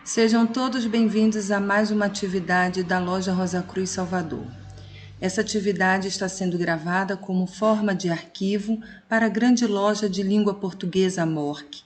Sejam todos bem-vindos a mais uma atividade da Loja Rosa Cruz Salvador. Essa atividade está sendo gravada como forma de arquivo para a grande loja de língua portuguesa MORC.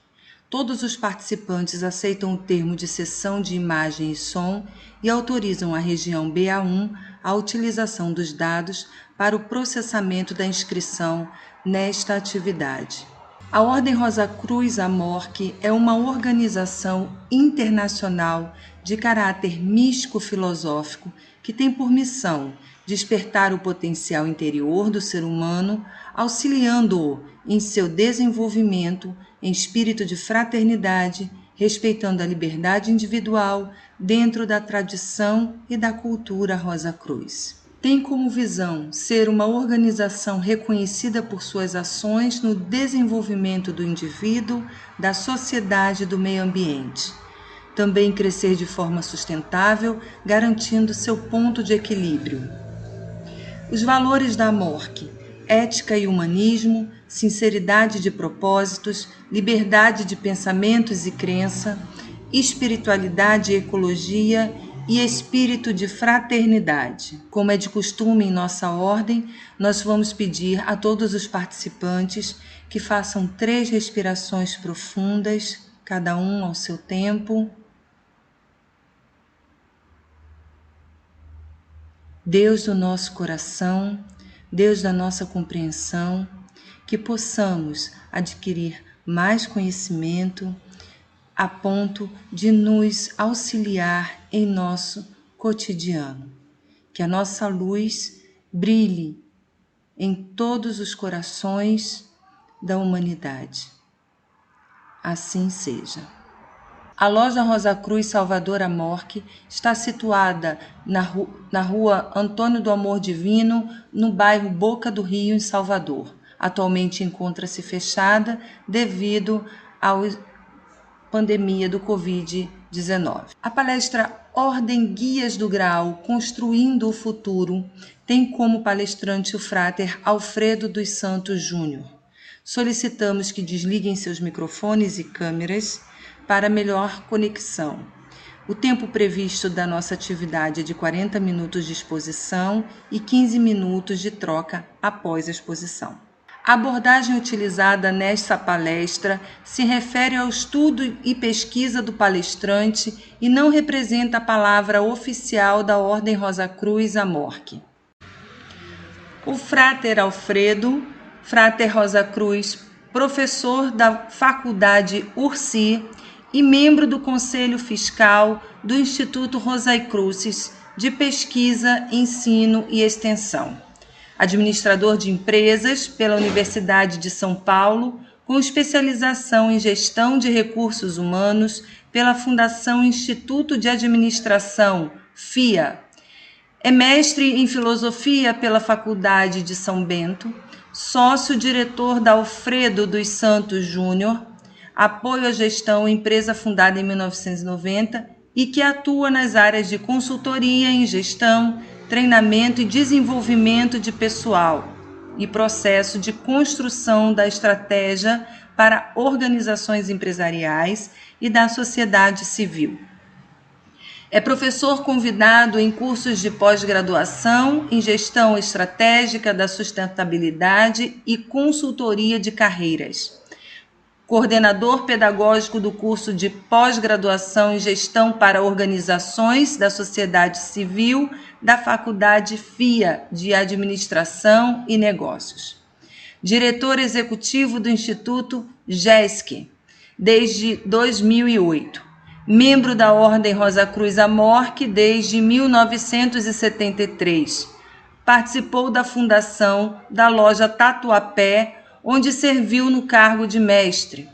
Todos os participantes aceitam o termo de cessão de imagem e som e autorizam a região BA1 a utilização dos dados para o processamento da inscrição nesta atividade. A Ordem Rosa Cruz MORC é uma organização internacional de caráter místico-filosófico que tem por missão despertar o potencial interior do ser humano, auxiliando-o em seu desenvolvimento em espírito de fraternidade, respeitando a liberdade individual dentro da tradição e da cultura Rosa Cruz. Tem como visão ser uma organização reconhecida por suas ações no desenvolvimento do indivíduo, da sociedade e do meio ambiente. Também crescer de forma sustentável, garantindo seu ponto de equilíbrio. Os valores da MORC: ética e humanismo, sinceridade de propósitos, liberdade de pensamentos e crença, espiritualidade e ecologia e espírito de fraternidade. Como é de costume em nossa ordem, nós vamos pedir a todos os participantes que façam 3 respirações profundas, cada um ao seu tempo. Deus do nosso coração, Deus da nossa compreensão, que possamos adquirir mais conhecimento a ponto de nos auxiliar em nosso cotidiano. Que a nossa luz brilhe em todos os corações da humanidade. Assim seja. A Loja Rosa Cruz Salvador MORC está situada na rua Antônio do Amor Divino, no bairro Boca do Rio, em Salvador. Atualmente encontra-se fechada devido à pandemia do Covid-19. A palestra Ordem Guias do Graal, Construindo o Futuro, tem como palestrante o fráter Alfredo dos Santos Júnior. Solicitamos que desliguem seus microfones e câmeras para melhor conexão. O tempo previsto da nossa atividade é de 40 minutos de exposição e 15 minutos de troca após a exposição. A abordagem utilizada nesta palestra se refere ao estudo e pesquisa do palestrante e não representa a palavra oficial da Ordem Rosa Cruz MORC. O fráter Alfredo, fráter Rosa Cruz, professor da Faculdade Ursi e membro do Conselho Fiscal do Instituto Rosai Crucis de Pesquisa, Ensino e Extensão. Administrador de empresas pela Universidade de São Paulo, com especialização em gestão de recursos humanos pela Fundação Instituto de Administração, FIA. É mestre em filosofia pela Faculdade de São Bento, sócio-diretor da Alfredo dos Santos Júnior, apoio à gestão, empresa fundada em 1990 e que atua nas áreas de consultoria em gestão, treinamento e desenvolvimento de pessoal e processo de construção da estratégia para organizações empresariais e da sociedade civil. É professor convidado em cursos de pós-graduação em gestão estratégica da sustentabilidade e consultoria de carreiras. Coordenador pedagógico do curso de pós-graduação em gestão para organizações da sociedade civil da Faculdade FIA de Administração e Negócios. Diretor executivo do Instituto GESC desde 2008. Membro da Ordem Rosa Cruz MORC desde 1973. Participou da fundação da loja Tatuapé, onde serviu no cargo de mestre.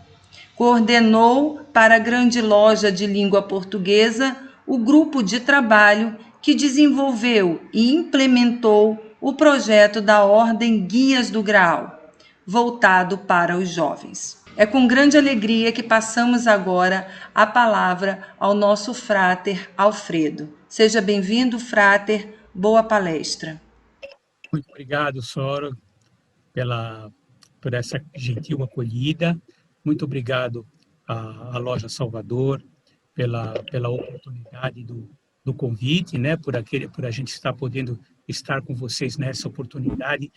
Coordenou para a grande loja de língua portuguesa o grupo de trabalho que desenvolveu e implementou o projeto da Ordem Guias do Graal, voltado para os jovens. É com grande alegria que passamos agora a palavra ao nosso fráter Alfredo. Seja bem-vindo, fráter. Boa palestra. Muito obrigado, Sora, por essa gentil acolhida. Muito obrigado à Loja Salvador, pela oportunidade do convite, né? Por a gente estar podendo estar com vocês nessa oportunidade.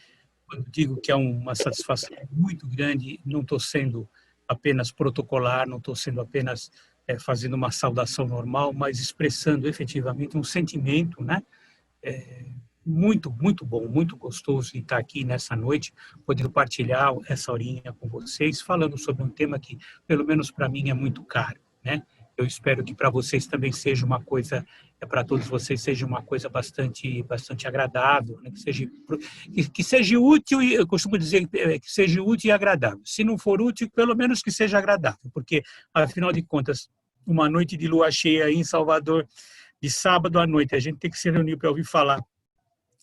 Quando digo que é uma satisfação muito grande, não estou sendo apenas protocolar, não estou sendo apenas fazendo uma saudação normal, mas expressando efetivamente um sentimento, né? Muito, muito bom, muito gostoso de estar aqui nessa noite, podendo partilhar essa horinha com vocês, falando sobre um tema que, pelo menos para mim, é muito caro, né? Eu espero que para vocês também seja uma coisa, para todos vocês seja uma coisa bastante agradável, né? Que seja útil, e eu costumo dizer que seja útil e agradável. Se não for útil, pelo menos que seja agradável, porque, afinal de contas, uma noite de lua cheia aí em Salvador, de sábado à noite, a gente tem que se reunir para ouvir falar,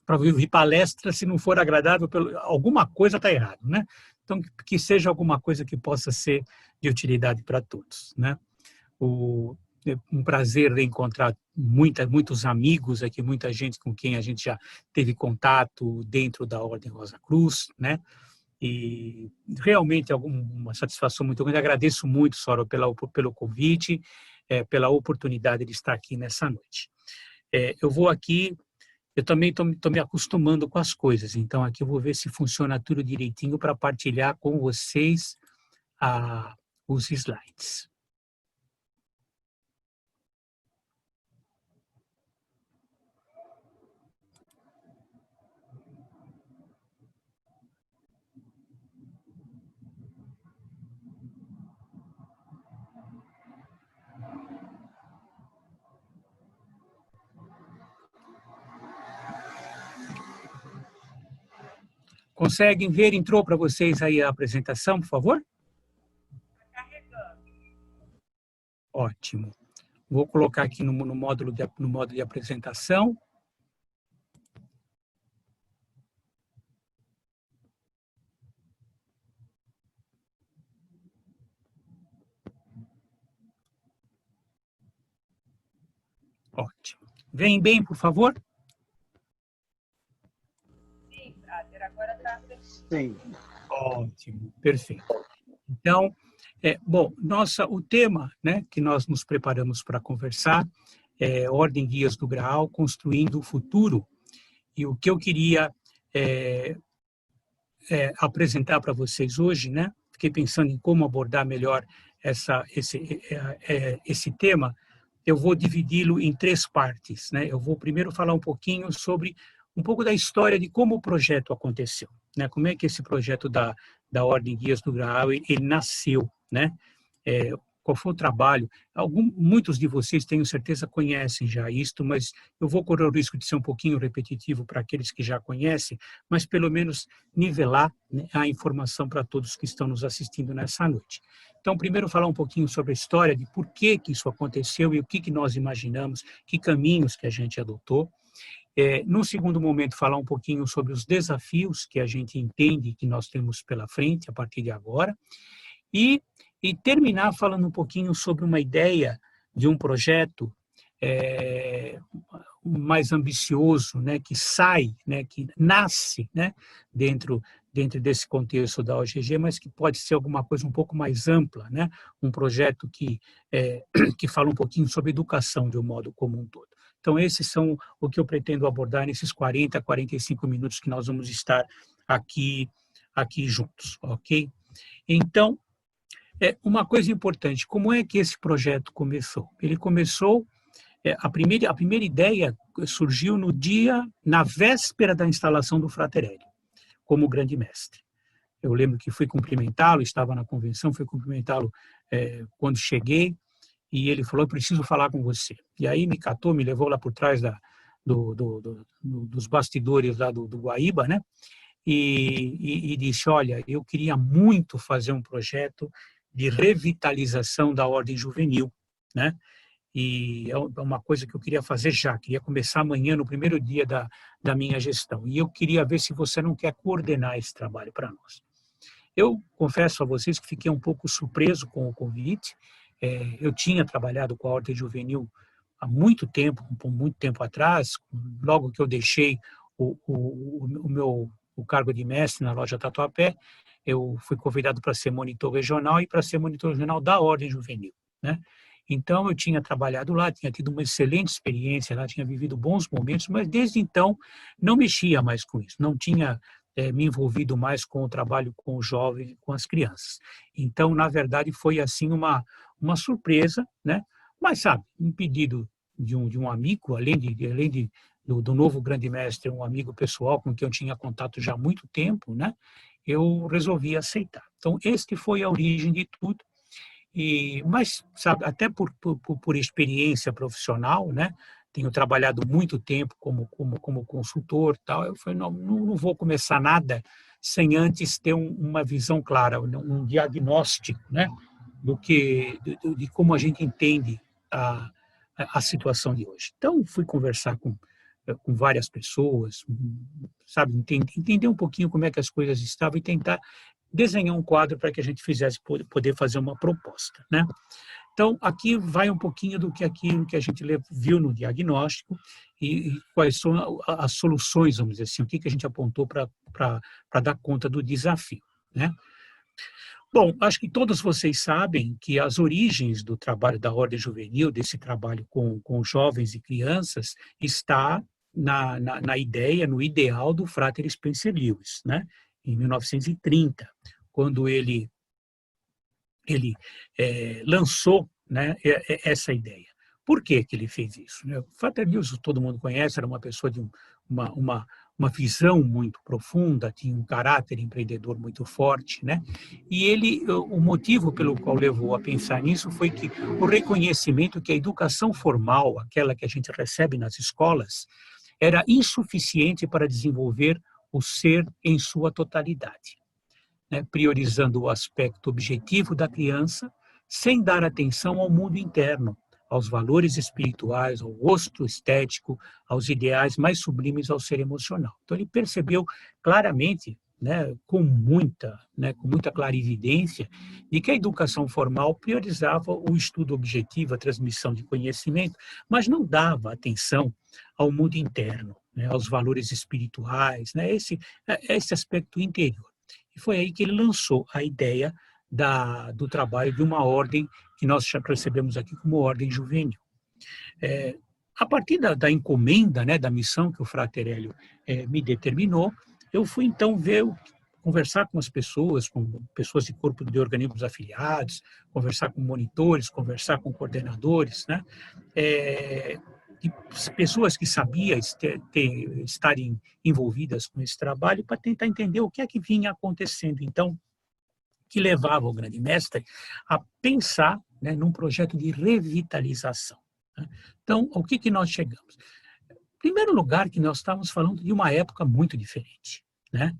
para ouvir palestra, se não for agradável, alguma coisa está errado, né? Então, que seja alguma coisa que possa ser de utilidade para todos, né? Um prazer reencontrar muitos amigos aqui, muita gente com quem a gente já teve contato dentro da Ordem Rosa Cruz, né? E realmente uma satisfação muito grande. Agradeço muito, Sora, pelo convite, pela oportunidade de estar aqui nessa noite. Eu também estou me acostumando com as coisas, então aqui eu vou ver se funciona tudo direitinho para partilhar com vocês os slides. Conseguem ver? Entrou para vocês aí a apresentação, por favor? Ótimo. Vou colocar aqui no modo de apresentação. Ótimo. Vem bem, por favor? Sim, Frater, agora está perfeito. Sim. Ótimo, perfeito. Então, o tema, né, que nós nos preparamos para conversar é Ordem Guias do Graal, Construindo o Futuro. E o que eu queria apresentar para vocês hoje, né, fiquei pensando em como abordar melhor esse tema. Eu vou dividi-lo em 3 partes, né? Eu vou primeiro falar um pouquinho sobre um pouco da história de como o projeto aconteceu, né? Como é que esse projeto da Ordem Guias do Graal ele nasceu, né? Qual foi o trabalho? Muitos de vocês, tenho certeza, conhecem já isto, mas eu vou correr o risco de ser um pouquinho repetitivo para aqueles que já conhecem, mas pelo menos nivelar, né, a informação para todos que estão nos assistindo nessa noite. Então, primeiro falar um pouquinho sobre a história de por que isso aconteceu e o que nós imaginamos, que caminhos que a gente adotou. No segundo momento, falar um pouquinho sobre os desafios que a gente entende que nós temos pela frente a partir de agora. E terminar falando um pouquinho sobre uma ideia de um projeto mais ambicioso, né, que sai, né, que nasce, né, dentro desse contexto da OGG, mas que pode ser alguma coisa um pouco mais ampla, né, um projeto que fala um pouquinho sobre educação de um modo como um todo. Então, esses são o que eu pretendo abordar nesses 40, 45 minutos que nós vamos estar aqui juntos, ok? Então, uma coisa importante, como é que esse projeto começou? Ele começou, a primeira ideia surgiu na véspera da instalação do Frater Hélio, como grande mestre. Eu lembro que fui cumprimentá-lo, estava na convenção, fui cumprimentá-lo quando cheguei, e ele falou, eu preciso falar com você. E aí me catou, me levou lá por trás dos bastidores lá do Guaíba, né? E disse, olha, eu queria muito fazer um projeto de revitalização da ordem juvenil, né? E é uma coisa que eu queria fazer já, queria começar amanhã, no primeiro dia da minha gestão. E eu queria ver se você não quer coordenar esse trabalho para nós. Eu confesso a vocês que fiquei um pouco surpreso com o convite. Eu tinha trabalhado com a ordem juvenil há muito tempo atrás, logo que eu deixei o cargo de mestre na loja Tatuapé, eu fui convidado para ser monitor regional e para ser monitor regional da Ordem Juvenil, né? Então, eu tinha trabalhado lá, tinha tido uma excelente experiência lá, tinha vivido bons momentos, mas desde então não mexia mais com isso, não tinha me envolvido mais com o trabalho com os jovens, com as crianças. Então, na verdade, foi assim uma surpresa, né? Mas, sabe, um pedido de um amigo, do novo grande mestre, um amigo pessoal com quem eu tinha contato já há muito tempo, né? Eu resolvi aceitar. Então, este foi a origem de tudo. Mas, sabe, até por experiência profissional, né? Tenho trabalhado muito tempo como consultor, tal. Eu falei, não vou começar nada sem antes ter uma visão clara, um diagnóstico, né? De como a gente entende a situação de hoje. Então, fui conversar com várias pessoas, sabe, entender um pouquinho como é que as coisas estavam e tentar desenhar um quadro para que a gente poder fazer uma proposta, né? Então, aqui vai um pouquinho do que aquilo que a gente viu no diagnóstico e quais são as soluções, vamos dizer assim, o que a gente apontou para dar conta do desafio, né? Bom, acho que todos vocês sabem que as origens do trabalho da Ordem Juvenil, desse trabalho com jovens e crianças, está na ideia, no ideal do Frater Spencer Lewis, né? Em 1930, quando ele lançou, né, essa ideia. Por que ele fez isso? O Frater Lewis, todo mundo conhece, era uma pessoa de uma visão muito profunda, tinha um caráter empreendedor muito forte, né? E o motivo pelo qual levou a pensar nisso foi que o reconhecimento que a educação formal, aquela que a gente recebe nas escolas, era insuficiente para desenvolver o ser em sua totalidade, né? Priorizando o aspecto objetivo da criança, sem dar atenção ao mundo interno, aos valores espirituais, ao gosto estético, aos ideais mais sublimes ao ser emocional. Então ele percebeu claramente, né, com muita clarividência, de que a educação formal priorizava o estudo objetivo, a transmissão de conhecimento, mas não dava atenção ao mundo interno, né, aos valores espirituais, né, esse aspecto interior. E foi aí que ele lançou a ideia do trabalho de uma ordem que nós já recebemos aqui como ordem juvenil. A partir da encomenda, né, da missão que o Frater Hélio me determinou, eu fui então conversar com as pessoas, com pessoas de corpo de organismos afiliados, conversar com monitores, conversar com coordenadores, né, de pessoas que sabiam estarem envolvidas com esse trabalho para tentar entender o que é que vinha acontecendo. Então, que levava o grande mestre a pensar, né, num projeto de revitalização, né? Então, ao que nós chegamos? Em primeiro lugar, que nós estávamos falando de uma época muito diferente, né?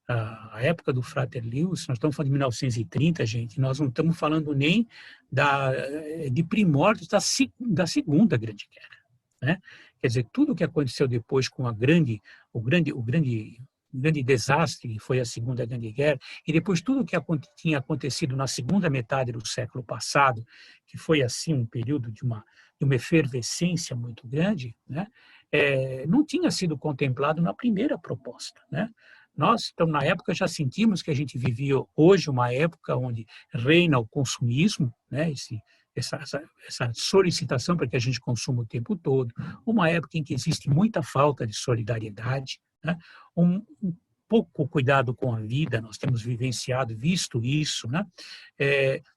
A época do Frater Lewis, nós estamos falando de 1930, gente, nós não estamos falando nem de primórdios da Segunda Grande Guerra, né? Quer dizer, tudo o que aconteceu depois com o grande desastre que foi a Segunda Grande Guerra, e depois tudo o que tinha acontecido na segunda metade do século passado, que foi assim um período de uma efervescência muito grande, né? Não tinha sido contemplado na primeira proposta, né? Nós, então, na época, já sentimos que a gente vivia hoje uma época onde reina o consumismo, né? Essa solicitação para que a gente consuma o tempo todo, uma época em que existe muita falta de solidariedade, né? Um pouco cuidado com a vida, nós temos visto isso, né?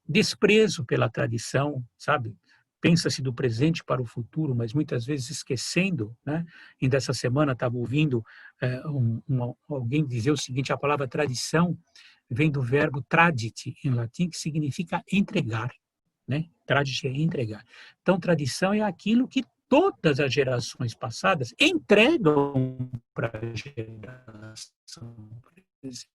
Desprezo pela tradição, sabe? Pensa-se do presente para o futuro, mas muitas vezes esquecendo, né? Ainda essa semana estava ouvindo alguém dizer o seguinte: a palavra tradição vem do verbo tradit, em latim, que significa entregar, né? Tradit é entregar. Então, tradição é aquilo que todas as gerações passadas entregam para a geração presente.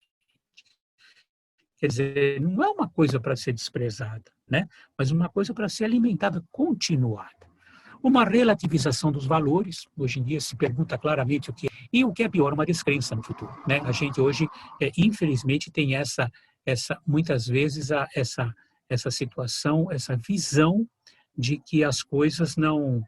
Quer dizer, não é uma coisa para ser desprezada, né? Mas uma coisa para ser alimentada, continuada. Uma relativização dos valores, hoje em dia se pergunta claramente o que é, e o que é pior, uma descrença no futuro, né? A gente hoje, infelizmente, tem muitas vezes, essa situação, essa visão de que as coisas não,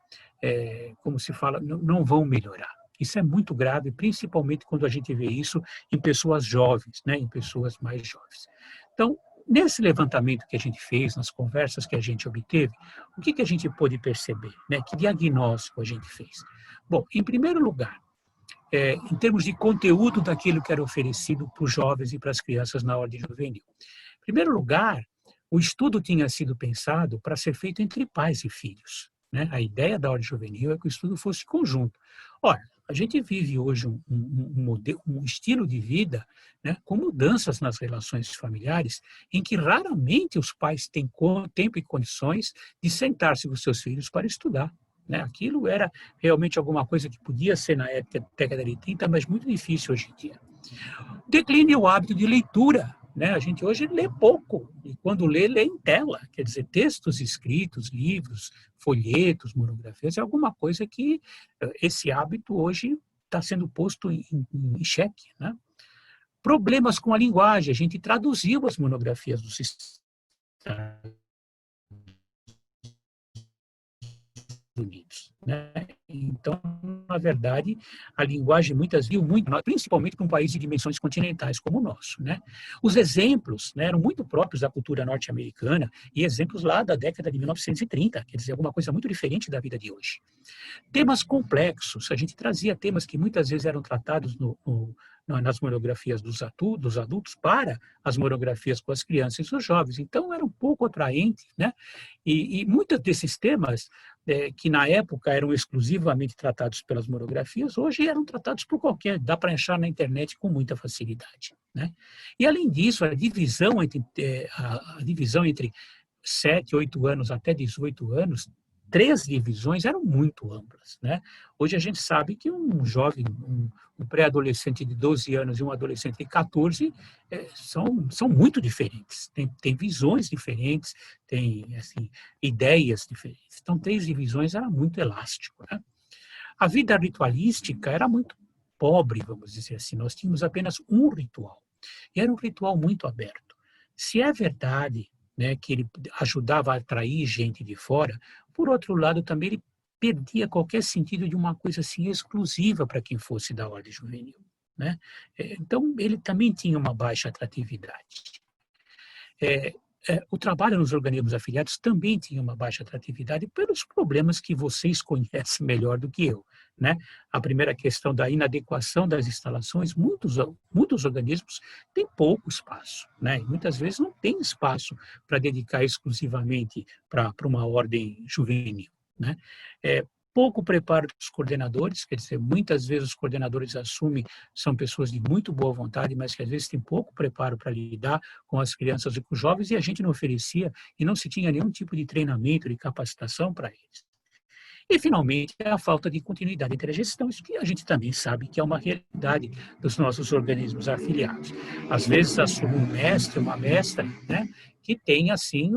como se fala, não vão melhorar. Isso é muito grave, principalmente quando a gente vê isso em pessoas jovens, né, em pessoas mais jovens. Então, nesse levantamento que a gente fez, nas conversas que a gente obteve, o que a gente pôde perceber, né? Que diagnóstico a gente fez? Bom, em primeiro lugar, em termos de conteúdo daquilo que era oferecido para os jovens e para as crianças na ordem juvenil. Em primeiro lugar, o estudo tinha sido pensado para ser feito entre pais e filhos, né? A ideia da ordem juvenil é que o estudo fosse conjunto. Ora, a gente vive hoje um estilo de vida, né, com mudanças nas relações familiares, em que raramente os pais têm tempo e condições de sentar-se com seus filhos para estudar, né? Aquilo era realmente alguma coisa que podia ser na década de 30, mas muito difícil hoje em dia. Declínio o hábito de leitura, né? A gente hoje lê pouco, e quando lê em tela, quer dizer, textos escritos, livros, folhetos, monografias, é alguma coisa que esse hábito hoje está sendo posto em xeque, né? Problemas com a linguagem, a gente traduziu as monografias dos Estados Unidos, né? Então, na verdade, a linguagem muitas vezes, principalmente para um país de dimensões continentais como o nosso, né? Os exemplos, né, eram muito próprios da cultura norte-americana e exemplos lá da década de 1930, quer dizer, alguma coisa muito diferente da vida de hoje. Temas complexos, a gente trazia temas que muitas vezes eram tratados nas monografias dos adultos para as monografias com as crianças e os jovens. Então, era um pouco atraente, né? E muitos desses temas, que na época eram exclusivamente tratados pelas monografias, hoje eram tratados por qualquer, dá para achar na internet com muita facilidade, né? E, além disso, a divisão entre 7, 8 anos até 18 anos, 3 divisões eram muito amplas, né? Hoje a gente sabe que um jovem, um pré-adolescente de 12 anos e um adolescente de 14 são muito diferentes, tem visões diferentes, tem assim, ideias diferentes. Então, 3 divisões era muito elástico, né? A vida ritualística era muito pobre, vamos dizer assim. Nós tínhamos apenas um ritual, e era um ritual muito aberto. Se é verdade, né, que ele ajudava a atrair gente de fora, por outro lado, também ele perdia qualquer sentido de uma coisa assim exclusiva para quem fosse da ordem juvenil, né? Então, ele também tinha uma baixa atratividade. O trabalho nos organismos afiliados também tinha uma baixa atratividade pelos problemas que vocês conhecem melhor do que eu, né? A primeira questão da inadequação das instalações, muitos organismos têm pouco espaço, né? E muitas vezes não tem espaço para dedicar exclusivamente para uma ordem juvenil, né? Pouco preparo dos coordenadores, quer dizer, muitas vezes os coordenadores são pessoas de muito boa vontade, mas que às vezes têm pouco preparo para lidar com as crianças e com os jovens, e a gente não oferecia e não se tinha nenhum tipo de treinamento, de capacitação para eles. E, finalmente, a falta de continuidade entre a gestão, isso que a gente também sabe que é uma realidade dos nossos organismos afiliados. Às vezes assume um mestre, uma mestra, né, que tem, assim,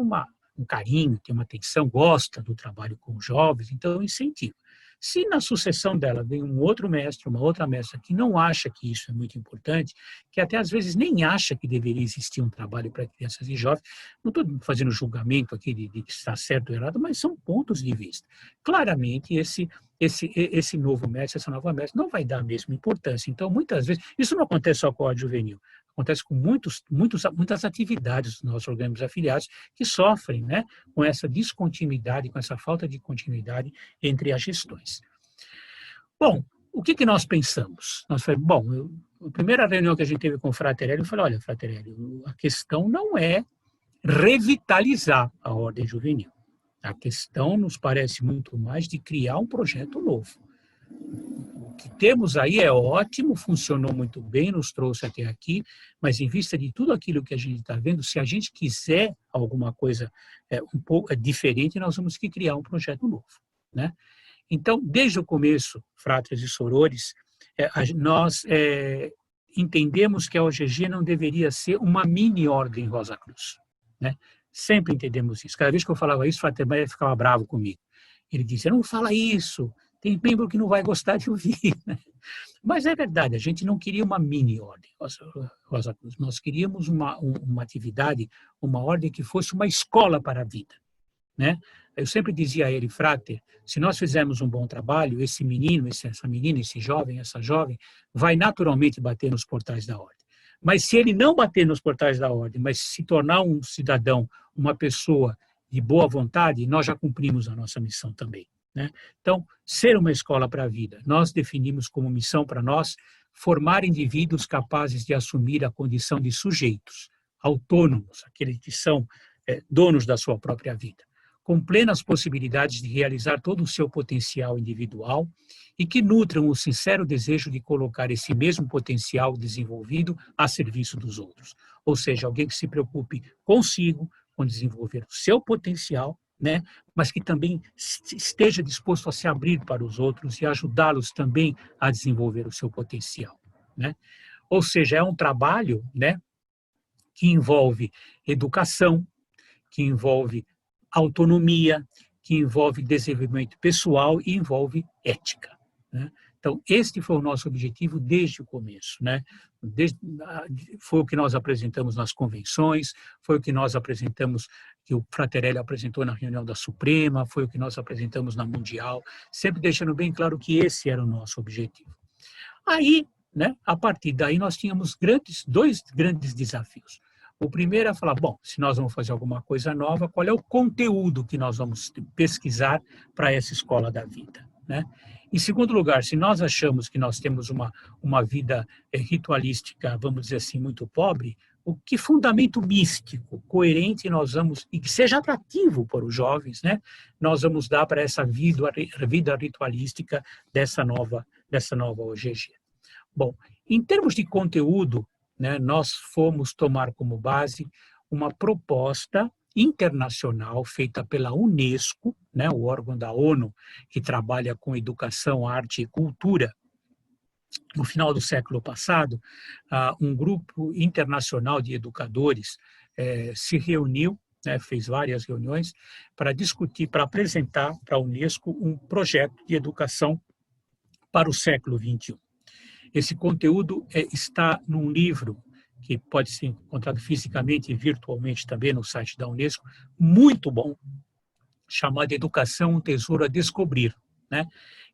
um carinho, tem uma atenção, gosta do trabalho com os jovens, então incentiva. Se na sucessão dela vem um outro mestre, uma outra mestra que não acha que isso é muito importante, que até às vezes nem acha que deveria existir um trabalho para crianças e jovens, não estou fazendo julgamento aqui de que está certo ou errado, mas são pontos de vista. Claramente, esse novo mestre, essa nova mestra, não vai dar a mesma importância. Então, muitas vezes, isso não acontece só com a ordem juvenil, acontece com muitas atividades dos nossos organismos afiliados que sofrem, né, com essa descontinuidade, com essa falta de continuidade entre as gestões. Bom, o que nós pensamos? Nós falamos, a primeira reunião que a gente teve com o Fraterelli, eu falei, olha, Fraterelli, a questão não é revitalizar a ordem juvenil. A questão nos parece muito mais de criar um projeto novo. O que temos aí é ótimo, funcionou muito bem, nos trouxe até aqui, mas em vista de tudo aquilo que a gente está vendo, se a gente quiser alguma coisa um pouco diferente, nós vamos que criar um projeto novo, né? Então, desde o começo, fratres e sorores, nós entendemos que a OGG não deveria ser uma mini-ordem Rosa Cruz, né? Sempre entendemos isso. Cada vez que eu falava isso, o Frater Maia ficava bravo comigo. Ele dizia, não fala isso, tem membro que não vai gostar de ouvir. Mas é verdade, a gente não queria uma mini-ordem Rosa Cruz, nós queríamos uma atividade, uma ordem que fosse uma escola para a vida, né? Eu sempre dizia a ele, Frater, se nós fizermos um bom trabalho, esse menino, essa menina, esse jovem, essa jovem, vai naturalmente bater nos portais da ordem. Mas se ele não bater nos portais da ordem, mas se tornar um cidadão, uma pessoa de boa vontade, nós já cumprimos a nossa missão também, né? Então, ser uma escola para a vida, nós definimos como missão para nós formar indivíduos capazes de assumir a condição de sujeitos, autônomos, aqueles que são donos da sua própria vida, com plenas possibilidades de realizar todo o seu potencial individual e que nutram o sincero desejo de colocar esse mesmo potencial desenvolvido a serviço dos outros. Ou seja, alguém que se preocupe consigo, com desenvolver o seu potencial, né, mas que também esteja disposto a se abrir para os outros e ajudá-los também a desenvolver o seu potencial, né? Ou seja, é um trabalho, né, que envolve educação, que envolve autonomia, que envolve desenvolvimento pessoal e envolve ética, né? Então, este foi o nosso objetivo desde o começo, né? Foi o que nós apresentamos nas convenções, foi o que nós apresentamos, que o Fraterelli apresentou na reunião da Suprema, foi o que nós apresentamos na Mundial, sempre deixando bem claro que esse era o nosso objetivo. Aí, né, a partir daí, nós tínhamos dois grandes desafios. O primeiro é falar, bom, se nós vamos fazer alguma coisa nova, qual é o conteúdo que nós vamos pesquisar para essa escola da vida, né? Em segundo lugar, se nós achamos que nós temos uma vida ritualística, vamos dizer assim, muito pobre, o que fundamento místico, coerente nós vamos, e que seja atrativo para os jovens, né, nós vamos dar para essa vida ritualística dessa nova OGG. Bom, em termos de conteúdo, né, nós fomos tomar como base uma proposta internacional feita pela Unesco, né, o órgão da ONU que trabalha com educação, arte e cultura. No final do século passado, um grupo internacional de educadores se reuniu, né, fez várias reuniões para discutir, para apresentar para a Unesco um projeto de educação para o século XXI. Esse conteúdo está num livro que pode ser encontrado fisicamente e virtualmente também no site da Unesco, muito bom, chamado Educação, um Tesouro a Descobrir, né?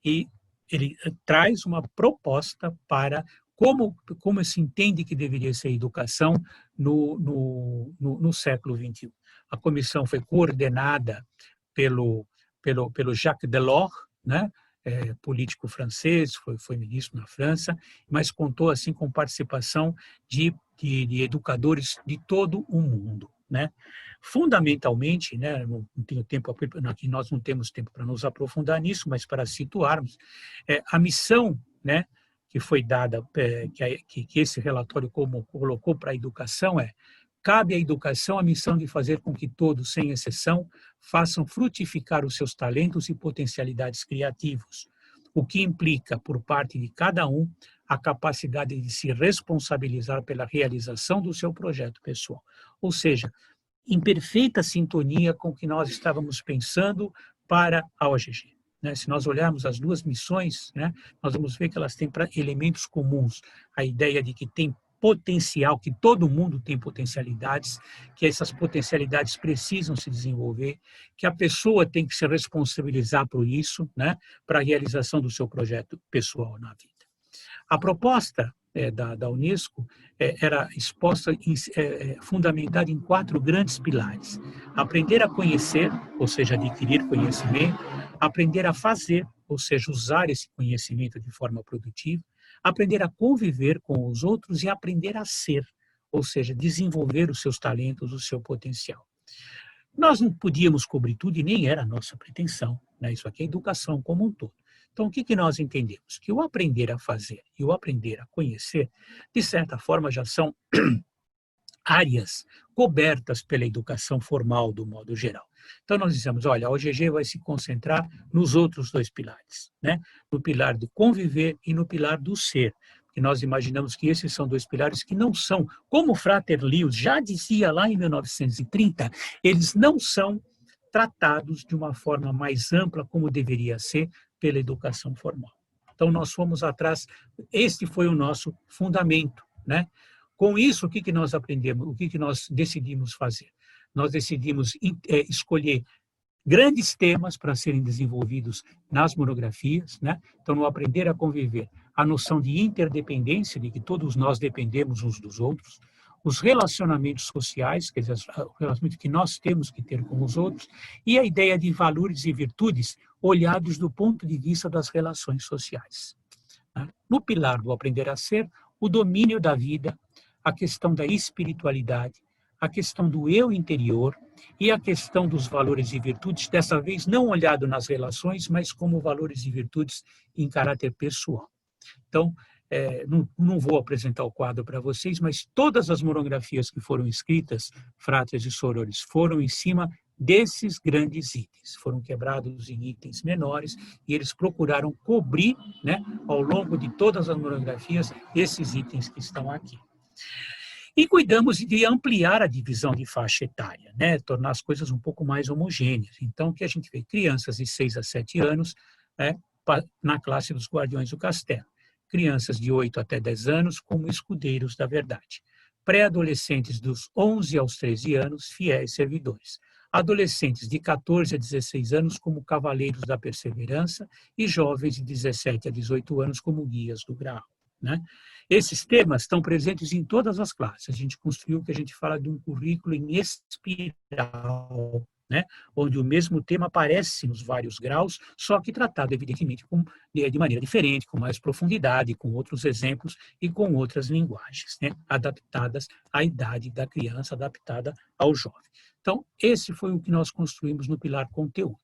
E ele traz uma proposta para como se entende que deveria ser a educação no século XXI. A comissão foi coordenada pelo Jacques Delors, né? Político francês, foi ministro na França, mas contou assim com participação de educadores de todo o mundo, né? Fundamentalmente, né, não tenho tempo aqui, nós não temos tempo para nos aprofundar nisso, mas para situarmos, a missão, né, que foi dada, que esse relatório colocou para a educação cabe à educação a missão de fazer com que todos, sem exceção, façam frutificar os seus talentos e potencialidades criativos, o que implica, por parte de cada um, a capacidade de se responsabilizar pela realização do seu projeto pessoal. Ou seja, em perfeita sintonia com o que nós estávamos pensando para a OGG. Né? Se nós olharmos as duas missões, né, nós vamos ver que elas têm elementos comuns. A ideia de que tem potencial, que todo mundo tem potencialidades, que essas potencialidades precisam se desenvolver, que a pessoa tem que se responsabilizar por isso, né, para a realização do seu projeto pessoal na vida. A proposta da Unesco era exposta, fundamentada em 4 grandes pilares. Aprender a conhecer, ou seja, adquirir conhecimento, aprender a fazer, ou seja, usar esse conhecimento de forma produtiva, aprender a conviver com os outros e aprender a ser, ou seja, desenvolver os seus talentos, o seu potencial. Nós não podíamos cobrir tudo e nem era a nossa pretensão, né? Isso aqui é educação como um todo. Então, o que nós entendemos? Que o aprender a fazer e o aprender a conhecer, de certa forma, já são áreas cobertas pela educação formal, do modo geral. Então, nós dizemos, olha, a OGG vai se concentrar nos outros 2 pilares, né? No pilar do conviver e no pilar do ser. E nós imaginamos que esses são 2 pilares que não são, como o Frater Lewis já dizia lá em 1930, eles não são tratados de uma forma mais ampla como deveria ser pela educação formal. Então, nós fomos atrás, este foi o nosso fundamento, né? Com isso, o que nós aprendemos, o que nós decidimos fazer? Nós decidimos escolher grandes temas para serem desenvolvidos nas monografias, né? Então, no Aprender a Conviver, a noção de interdependência, de que todos nós dependemos uns dos outros, os relacionamentos sociais, quer dizer, o relacionamento que nós temos que ter com os outros, e a ideia de valores e virtudes olhados do ponto de vista das relações sociais. No pilar do aprender a ser, o domínio da vida, a questão da espiritualidade, a questão do eu interior e a questão dos valores e virtudes, dessa vez não olhado nas relações, mas como valores e virtudes em caráter pessoal. Então, não vou apresentar o quadro para vocês, mas todas as monografias que foram escritas, Fratres e Sorores, foram em cima desses grandes itens. Foram quebrados em itens menores e eles procuraram cobrir, né, ao longo de todas as monografias, esses itens que estão aqui. E cuidamos de ampliar a divisão de faixa etária, né, tornar as coisas um pouco mais homogêneas. Então, o que a gente vê? Crianças de 6 a 7 anos, né, na classe dos Guardiões do Castelo. Crianças de 8 até 10 anos como escudeiros da verdade. Pré-adolescentes dos 11 aos 13 anos, fiéis servidores. Adolescentes de 14 a 16 anos como cavaleiros da perseverança e jovens de 17 a 18 anos como guias do Graal, né? Esses temas estão presentes em todas as classes. A gente construiu o que a gente fala de um currículo em espiral, né, onde o mesmo tema aparece nos vários graus, só que tratado, evidentemente, de maneira diferente, com mais profundidade, com outros exemplos e com outras linguagens, né, adaptadas à idade da criança, adaptada ao jovem. Então, esse foi o que nós construímos no pilar conteúdo.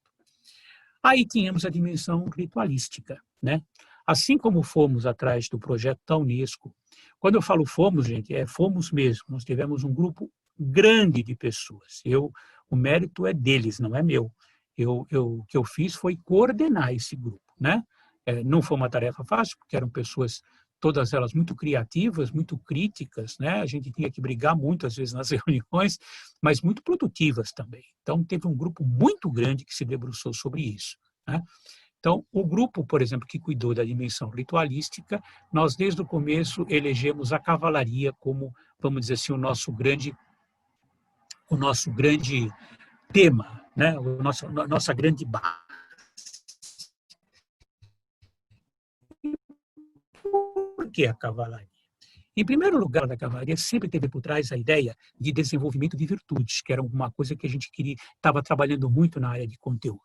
Aí tínhamos a dimensão ritualística, né? Assim como fomos atrás do projeto da Unesco, quando eu falo fomos, gente, fomos mesmo, nós tivemos um grupo grande de pessoas. O mérito é deles, não é meu. O que eu fiz foi coordenar esse grupo, né? Não foi uma tarefa fácil, porque eram pessoas, todas elas muito criativas, muito críticas, né? A gente tinha que brigar muito, às vezes, nas reuniões, mas muito produtivas também. Então, teve um grupo muito grande que se debruçou sobre isso, né? Então, o grupo, por exemplo, que cuidou da dimensão ritualística, nós, desde o começo, elegemos a cavalaria como, vamos dizer assim, o nosso grande tema, né? A nossa grande base. Por que a cavalaria? Em primeiro lugar, a cavalaria sempre teve por trás a ideia de desenvolvimento de virtudes, que era uma coisa que a gente estava trabalhando muito na área de conteúdo.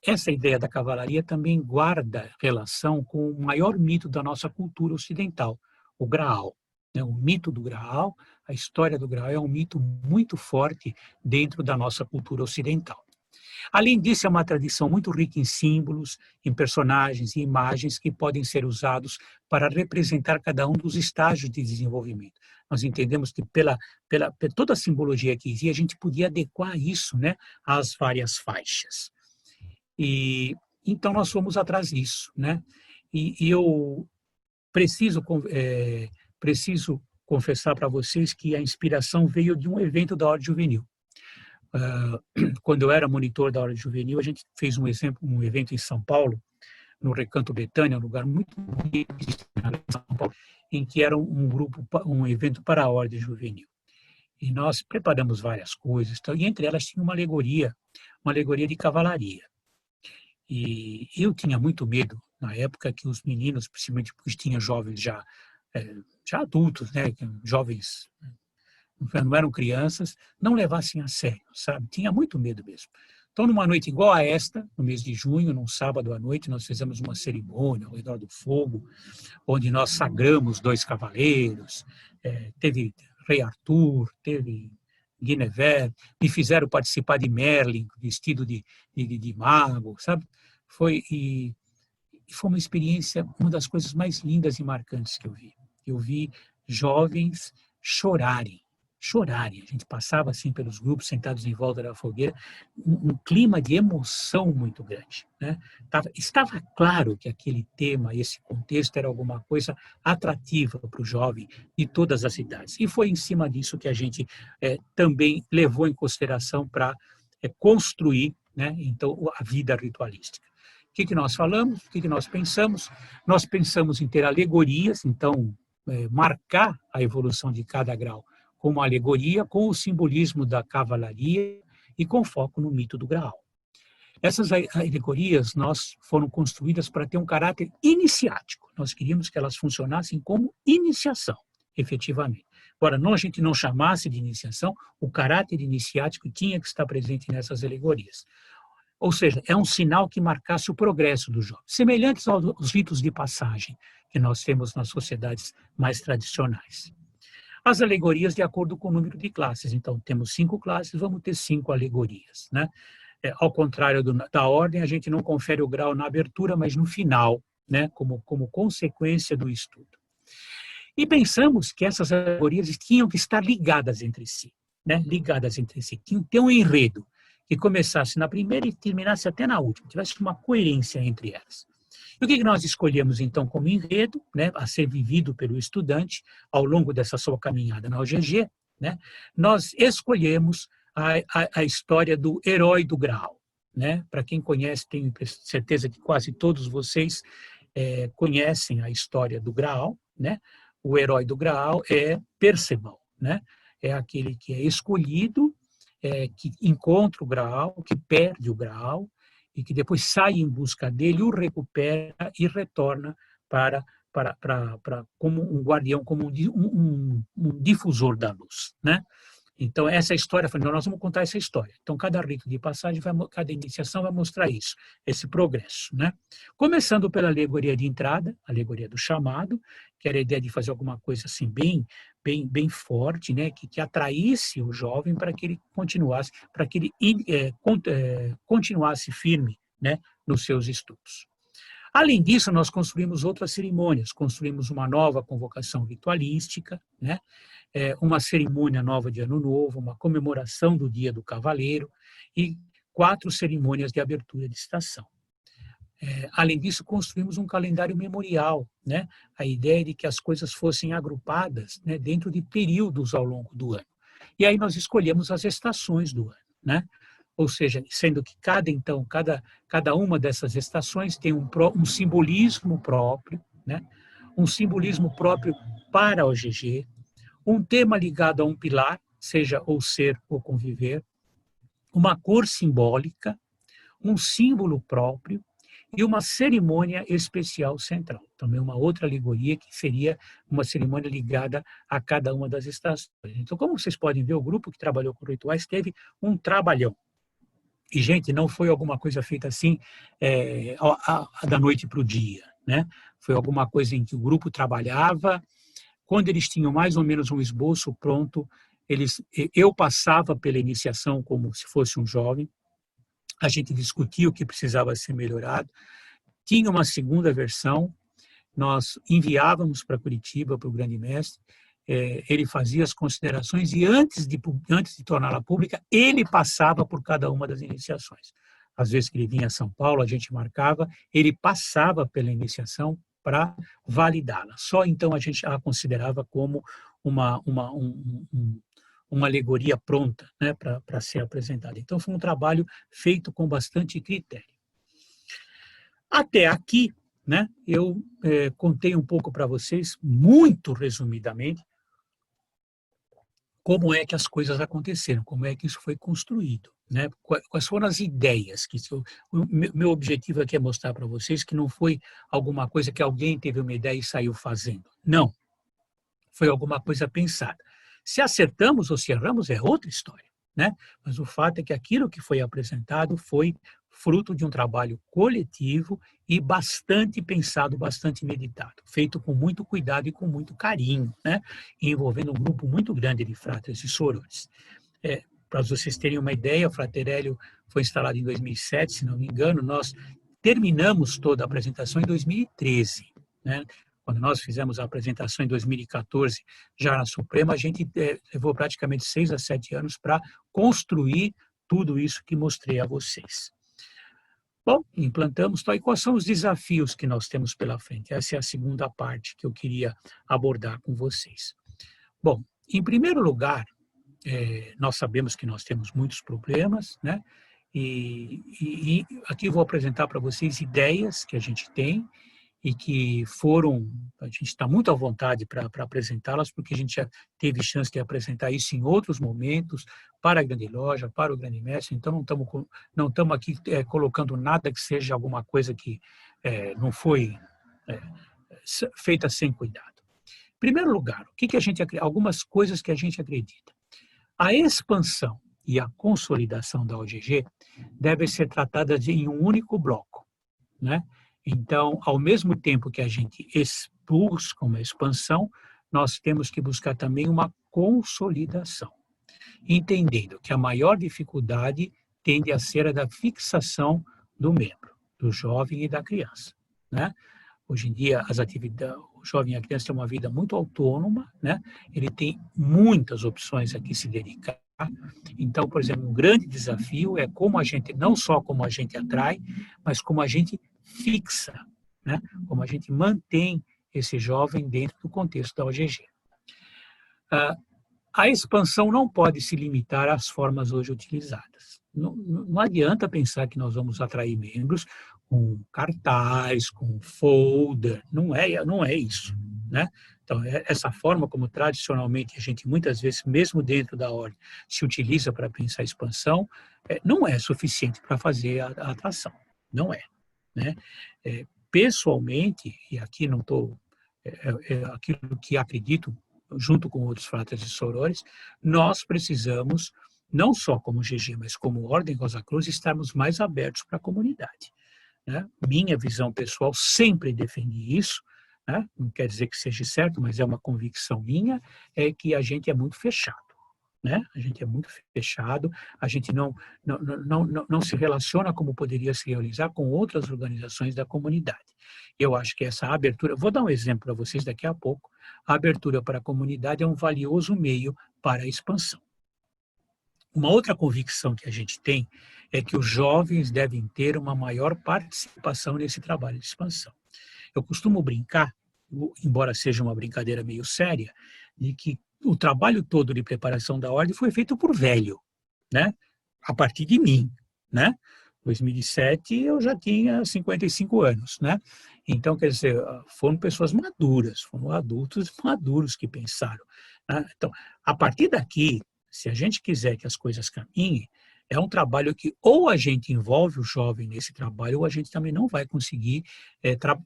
Essa ideia da cavalaria também guarda relação com o maior mito da nossa cultura ocidental, o Graal. O mito do Graal, a história do Graal é um mito muito forte dentro da nossa cultura ocidental. Além disso, é uma tradição muito rica em símbolos, em personagens e imagens que podem ser usados para representar cada um dos estágios de desenvolvimento. Nós entendemos que pela toda a simbologia que existia, a gente podia adequar isso, né, às várias faixas. E então nós fomos atrás disso, né? E eu preciso confessar para vocês que a inspiração veio de um evento da Ordem Juvenil. Quando eu era monitor da Ordem Juvenil, a gente fez um evento em São Paulo, no Recanto Betânia, um lugar muito bonito em São Paulo, em que era um evento para a Ordem Juvenil. E nós preparamos várias coisas, e entre elas tinha uma alegoria de cavalaria. E eu tinha muito medo, na época, que os meninos, principalmente porque tinha jovens já adultos, né, jovens, não eram crianças, não levassem a sério, sabe? Tinha muito medo mesmo. Então, numa noite igual a esta, no mês de junho, num sábado à noite, nós fizemos uma cerimônia ao redor do fogo, onde nós sagramos 2 cavaleiros, teve Rei Arthur, teve Guinevere, me fizeram participar de Merlin, vestido de mago, sabe? Foi uma experiência, uma das coisas mais lindas e marcantes que eu vi. Eu vi jovens chorarem. A gente passava assim pelos grupos sentados em volta da fogueira, um clima de emoção muito grande, né? Estava claro que aquele tema, esse contexto era alguma coisa atrativa para o jovem de todas as idades. E foi em cima disso que a gente também levou em consideração para construir, né, então, a vida ritualística. O que nós falamos? O que nós pensamos? Nós pensamos em ter alegorias, então, marcar a evolução de cada grau com uma alegoria, com o simbolismo da cavalaria e com foco no mito do Graal. Essas alegorias foram construídas para ter um caráter iniciático. Nós queríamos que elas funcionassem como iniciação, efetivamente. Agora, a gente não chamasse de iniciação, o caráter iniciático tinha que estar presente nessas alegorias. Ou seja, é um sinal que marcasse o progresso do jovem, semelhantes aos ritos de passagem que nós temos nas sociedades mais tradicionais. As alegorias de acordo com o número de classes. Então, temos 5 classes, vamos ter 5 alegorias, né? Ao contrário da ordem, a gente não confere o grau na abertura, mas no final, né? Como consequência do estudo. E pensamos que essas alegorias tinham que estar ligadas entre si, né? Ligadas entre si. Tinham que ter um enredo que começasse na primeira e terminasse até na última, tivesse uma coerência entre elas. E o que nós escolhemos, então, como enredo, né, a ser vivido pelo estudante ao longo dessa sua caminhada na UGG, né? Nós escolhemos a história do herói do Graal, né? Para quem conhece, tenho certeza que quase todos vocês conhecem a história do Graal, né? O herói do Graal é Perceval, né? É aquele que é escolhido, que encontra o Graal, que perde o Graal, e que depois sai em busca dele, o recupera e retorna como um guardião, como um difusor da luz, né? Então, essa história, nós vamos contar essa história. Então, cada rito de passagem, cada iniciação vai mostrar isso, esse progresso, né? Começando pela alegoria de entrada, a alegoria do chamado, que era a ideia de fazer alguma coisa assim bem forte, né? Que atraísse o jovem para que ele continuasse, continuasse firme, né? Nos seus estudos. Além disso, nós construímos outras cerimônias, construímos uma nova convocação ritualística, né? Uma cerimônia nova de Ano Novo, uma comemoração do Dia do Cavaleiro e 4 cerimônias de abertura de estação. Além disso, construímos um calendário memorial, né? A ideia de que as coisas fossem agrupadas, né, dentro de períodos ao longo do ano. E aí nós escolhemos as estações do ano, né? Ou seja, sendo que cada uma dessas estações tem um simbolismo próprio, né? Um simbolismo próprio para o OGG, um tema ligado a um pilar, seja ou ser ou conviver, uma cor simbólica, um símbolo próprio e uma cerimônia especial central. Também uma outra alegoria que seria uma cerimônia ligada a cada uma das estações. Então, como vocês podem ver, o grupo que trabalhou com rituais teve um trabalhão. E, gente, não foi alguma coisa feita assim da noite para o dia, né? Foi alguma coisa em que o grupo trabalhava. Quando eles tinham mais ou menos um esboço pronto, eu passava pela iniciação como se fosse um jovem, a gente discutia o que precisava ser melhorado, tinha uma segunda versão, nós enviávamos para Curitiba, para o grande mestre, ele fazia as considerações e antes de torná-la pública, ele passava por cada uma das iniciações. Às vezes que ele vinha a São Paulo, a gente marcava, ele passava pela iniciação para validá-la. Só então a gente a considerava como uma alegoria pronta, né, para ser apresentada. Então foi um trabalho feito com bastante critério. Até aqui, né, eu contei um pouco para vocês, muito resumidamente, como é que as coisas aconteceram, como é que isso foi construído, né? Quais foram as ideias o meu objetivo aqui é mostrar para vocês que não foi alguma coisa que alguém teve uma ideia e saiu fazendo. Não. Foi alguma coisa pensada. Se acertamos ou se erramos é outra história, né? Mas o fato é que aquilo que foi apresentado foi fruto de um trabalho coletivo e bastante pensado, bastante meditado, feito com muito cuidado e com muito carinho, né? Envolvendo um grupo muito grande de fratres e sorores. Para vocês terem uma ideia, o Fraterelio foi instalado em 2007, se não me engano, nós terminamos toda a apresentação em 2013, né? Quando nós fizemos a apresentação em 2014, já na Suprema, a gente levou praticamente 6 a 7 anos para construir tudo isso que mostrei a vocês. Bom, implantamos, e quais são os desafios que nós temos pela frente? Essa é a segunda parte que eu queria abordar com vocês. Bom, em primeiro lugar, nós sabemos que nós temos muitos problemas, né? E aqui eu vou apresentar para vocês ideias que a gente tem e que a gente está muito à vontade para apresentá-las, porque a gente já teve chance de apresentar isso em outros momentos, para a grande loja, para o grande mestre, então não estamos aqui colocando nada que seja alguma coisa que não foi feita sem cuidado. Em primeiro lugar, algumas coisas que a gente acredita. A expansão e a consolidação da OGG devem ser tratadas em um único bloco, né? Então, ao mesmo tempo que a gente busca uma expansão, nós temos que buscar também uma consolidação, entendendo que a maior dificuldade tende a ser a da fixação do membro, do jovem e da criança, né? Hoje em dia, o jovem e a criança têm uma vida muito autônoma, né? Ele tem muitas opções a que se dedicar. Então, por exemplo, um grande desafio é não só como a gente atrai, mas como a gente fixa, né? Como a gente mantém esse jovem dentro do contexto da OGG. A expansão não pode se limitar às formas hoje utilizadas. Não adianta pensar que nós vamos atrair membros com cartaz, com folder, não é isso, né? Então, essa forma como tradicionalmente a gente muitas vezes, mesmo dentro da ordem, se utiliza para pensar a expansão, não é suficiente para fazer a atração, não é, né? Pessoalmente, e aqui não estou, aquilo que acredito, junto com outros fratres e sorores, nós precisamos, não só como GG, mas como Ordem Rosa Cruz, estarmos mais abertos para a comunidade, né? Minha visão pessoal sempre defendi isso, né? Não quer dizer que seja certo, mas é uma convicção minha, é que a gente é muito fechado, né? A gente é muito fechado, a gente não se relaciona como poderia se realizar com outras organizações da comunidade. Eu acho que essa abertura, vou dar um exemplo para vocês daqui a pouco, a abertura para a comunidade é um valioso meio para a expansão. Uma outra convicção que a gente tem é que os jovens devem ter uma maior participação nesse trabalho de expansão. Eu costumo brincar, embora seja uma brincadeira meio séria, de que o trabalho todo de preparação da ordem foi feito por velho, né? A partir de mim, né? Em 2007 eu já tinha 55 anos, né? Então, quer dizer, foram pessoas maduras, foram adultos maduros que pensaram, né? Então, a partir daqui, se a gente quiser que as coisas caminhem, é um trabalho que ou a gente envolve o jovem nesse trabalho, ou a gente também não vai conseguir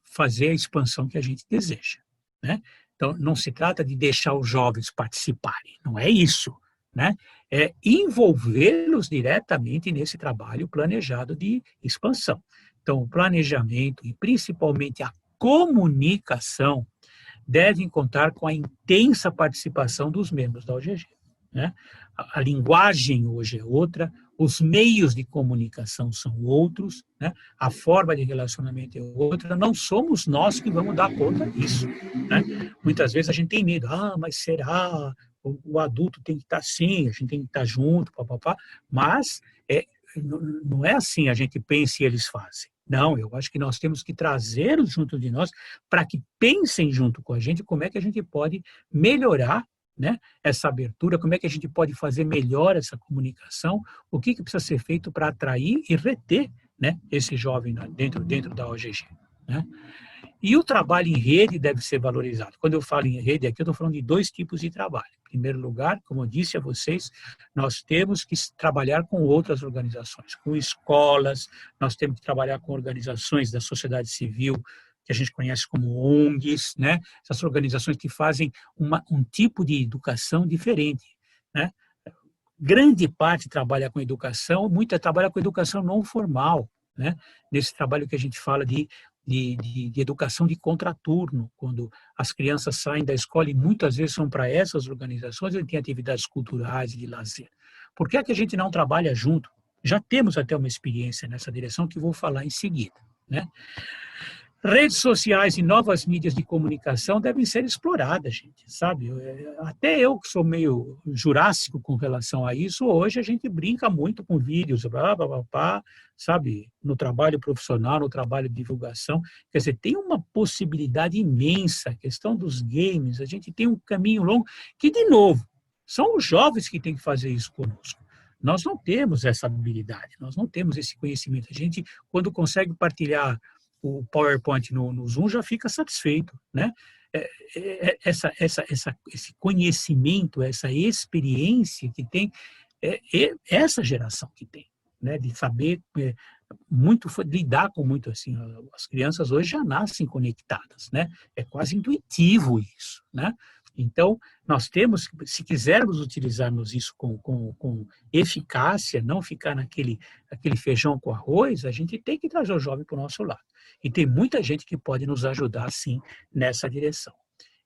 fazer a expansão que a gente deseja, né? Então, não se trata de deixar os jovens participarem, não é isso, né? É envolvê-los diretamente nesse trabalho planejado de expansão. Então, o planejamento e principalmente a comunicação devem contar com a intensa participação dos membros da OGG, né? A linguagem hoje é outra, os meios de comunicação são outros, né? A forma de relacionamento é outra, não somos nós que vamos dar conta disso, né? Muitas vezes a gente tem medo, mas será? O adulto tem que estar assim, a gente tem que estar junto, papapá, mas não é assim a gente pensa e eles fazem. Não, eu acho que nós temos que trazê-los junto de nós para que pensem junto com a gente como é que a gente pode melhorar, né, essa abertura, como é que a gente pode fazer melhor essa comunicação, o que precisa ser feito para atrair e reter, né, esse jovem dentro da OGG, né? E o trabalho em rede deve ser valorizado. Quando eu falo em rede, aqui eu estou falando de dois tipos de trabalho. Em primeiro lugar, como eu disse a vocês, nós temos que trabalhar com outras organizações, com escolas, nós temos que trabalhar com organizações da sociedade civil, que a gente conhece como ONGs, né? Essas organizações que fazem um tipo de educação diferente, né? Grande parte trabalha com educação, muita trabalha com educação não formal, né? Nesse trabalho que a gente fala de educação de contraturno, quando as crianças saem da escola e muitas vezes são para essas organizações, e tem atividades culturais e de lazer. Por que é que a gente não trabalha junto? Já temos até uma experiência nessa direção que vou falar em seguida, né? Redes sociais e novas mídias de comunicação devem ser exploradas, gente, sabe? Até eu que sou meio jurássico com relação a isso, hoje a gente brinca muito com vídeos, sabe? No trabalho profissional, no trabalho de divulgação. Quer dizer, tem uma possibilidade imensa, a questão dos games, a gente tem um caminho longo, que, de novo, são os jovens que têm que fazer isso conosco. Nós não temos essa habilidade, nós não temos esse conhecimento. A gente, quando consegue partilhar o PowerPoint no Zoom já fica satisfeito, né? Esse conhecimento, essa experiência que tem, essa geração que tem, né? De saber lidar com muito assim. As crianças hoje já nascem conectadas, né? É quase intuitivo isso, né? Então, nós temos, se quisermos utilizarmos isso com eficácia, não ficar aquele feijão com arroz, a gente tem que trazer o jovem para o nosso lado. E tem muita gente que pode nos ajudar, sim, nessa direção.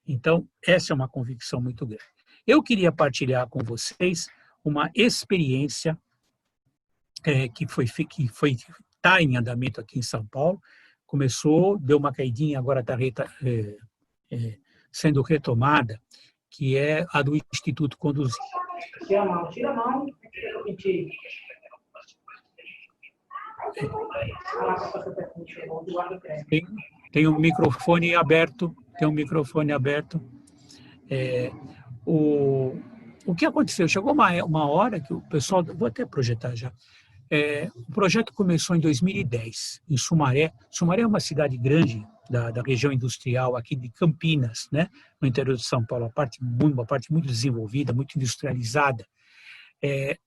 Então, essa é uma convicção muito grande. Eu queria partilhar com vocês uma experiência que está em andamento aqui em São Paulo. Começou, deu uma caidinha, agora está sendo retomada, que é a do Instituto Conduzir. Tira a mão. Tem um microfone aberto. O que aconteceu? Chegou uma hora que o pessoal, vou até projetar já, o projeto começou em 2010, em Sumaré. Sumaré é uma cidade grande da região industrial aqui de Campinas, né, no interior de São Paulo, uma parte muito desenvolvida, muito industrializada.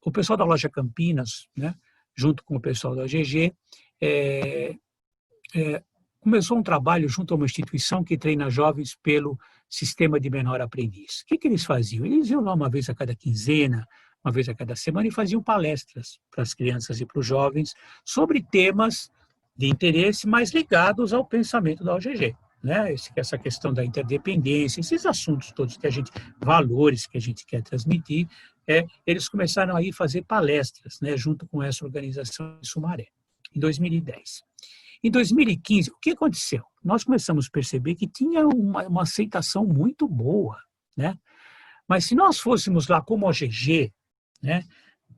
O pessoal da loja Campinas, né, junto com o pessoal da OGG, começou um trabalho junto a uma instituição que treina jovens pelo sistema de menor aprendiz. O que eles faziam? Eles iam lá uma vez a cada quinzena, uma vez a cada semana, e faziam palestras para as crianças e para os jovens sobre temas de interesse mais ligados ao pensamento da OGG, né? Essa questão da interdependência, esses assuntos todos valores que a gente quer transmitir, eles começaram aí a fazer palestras, né, junto com essa organização de Sumaré, em 2010. Em 2015, o que aconteceu? Nós começamos a perceber que tinha uma aceitação muito boa, né? Mas se nós fôssemos lá como OGG, né,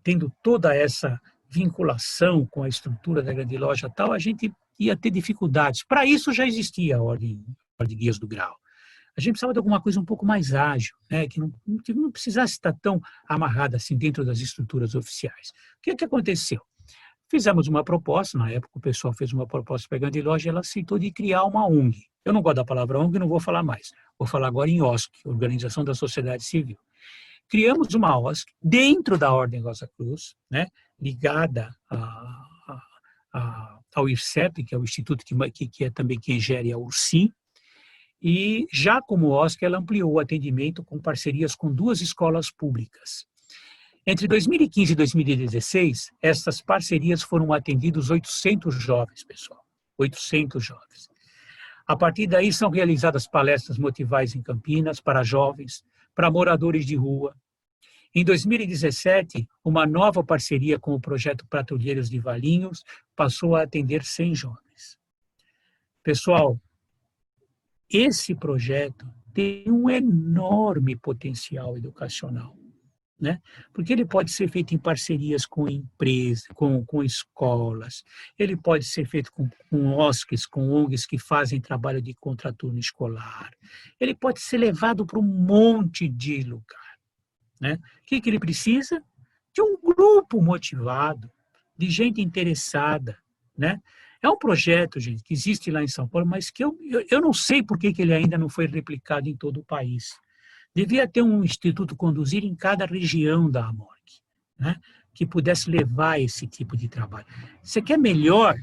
tendo toda essa vinculação com a estrutura da grande loja e tal, a gente ia ter dificuldades. Para isso já existia a ordem Guias do Grau. A gente precisava de alguma coisa um pouco mais ágil, né, que não precisasse estar tão amarrada assim dentro das estruturas oficiais. O que aconteceu? Fizemos uma proposta, na época o pessoal fez uma proposta para a grande loja, e ela aceitou de criar uma ONG. Eu não gosto da palavra ONG, não vou falar mais. Vou falar agora em OSC, Organização da Sociedade Civil. Criamos uma OSC dentro da Ordem Rosa Cruz, né, ligada ao IRCEP, que é o instituto que é também quem gere a URSI, e já como OSC ela ampliou o atendimento com parcerias com 2 escolas públicas. Entre 2015 e 2016, essas parcerias foram atendidos 800 jovens, pessoal, 800 jovens. A partir daí são realizadas palestras motivais em Campinas para jovens, para moradores de rua. Em 2017, uma nova parceria com o projeto Patrulheiros de Valinhos passou a atender 100 jovens. Pessoal, esse projeto tem um enorme potencial educacional, né? Porque ele pode ser feito em parcerias com empresas, com escolas, ele pode ser feito com OSCs, com ONGs que fazem trabalho de contraturno escolar, ele pode ser levado para um monte de lugar, né? O que ele precisa? De um grupo motivado, de gente interessada, né? É um projeto, gente, que existe lá em São Paulo, mas que eu não sei por que ele ainda não foi replicado em todo o país. Devia ter um instituto Conduzir em cada região da AMORC, né, que pudesse levar esse tipo de trabalho. Você quer melhor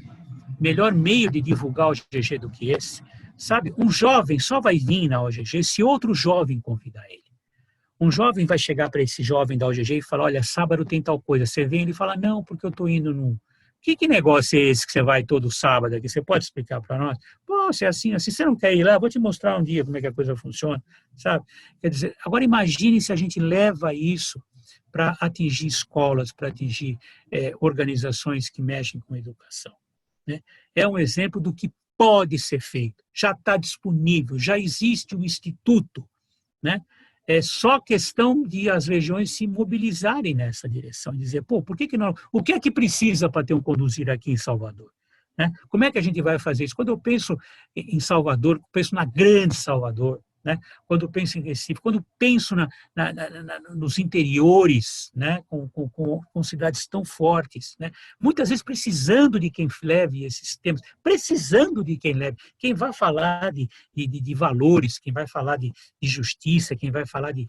meio de divulgar o OGG do que esse? Sabe, um jovem só vai vir na OGG se outro jovem convidar ele. Um jovem vai chegar para esse jovem da OGG e falar, olha, sábado tem tal coisa. Você vem e ele fala, não, porque eu estou indo num... Que negócio é esse que você vai todo sábado aqui? Você pode explicar para nós? Pô, se é assim, você não quer ir lá? Eu vou te mostrar um dia como é que a coisa funciona, sabe? Quer dizer, agora imagine se a gente leva isso para atingir escolas, para atingir organizações que mexem com educação, né? É um exemplo do que pode ser feito. Já está disponível, já existe um instituto, né? É só questão de as regiões se mobilizarem nessa direção, dizer, pô, por que não? O que é que precisa para ter um Conduzir aqui em Salvador? Né? Como é que a gente vai fazer isso? Quando eu penso em Salvador, penso na grande Salvador, né? Quando penso em Recife, quando penso nos interiores, né? Com cidades tão fortes, né? Muitas vezes precisando de quem leve esses temas, precisando de quem leve, quem vai falar de valores, quem vai falar de justiça, quem vai falar de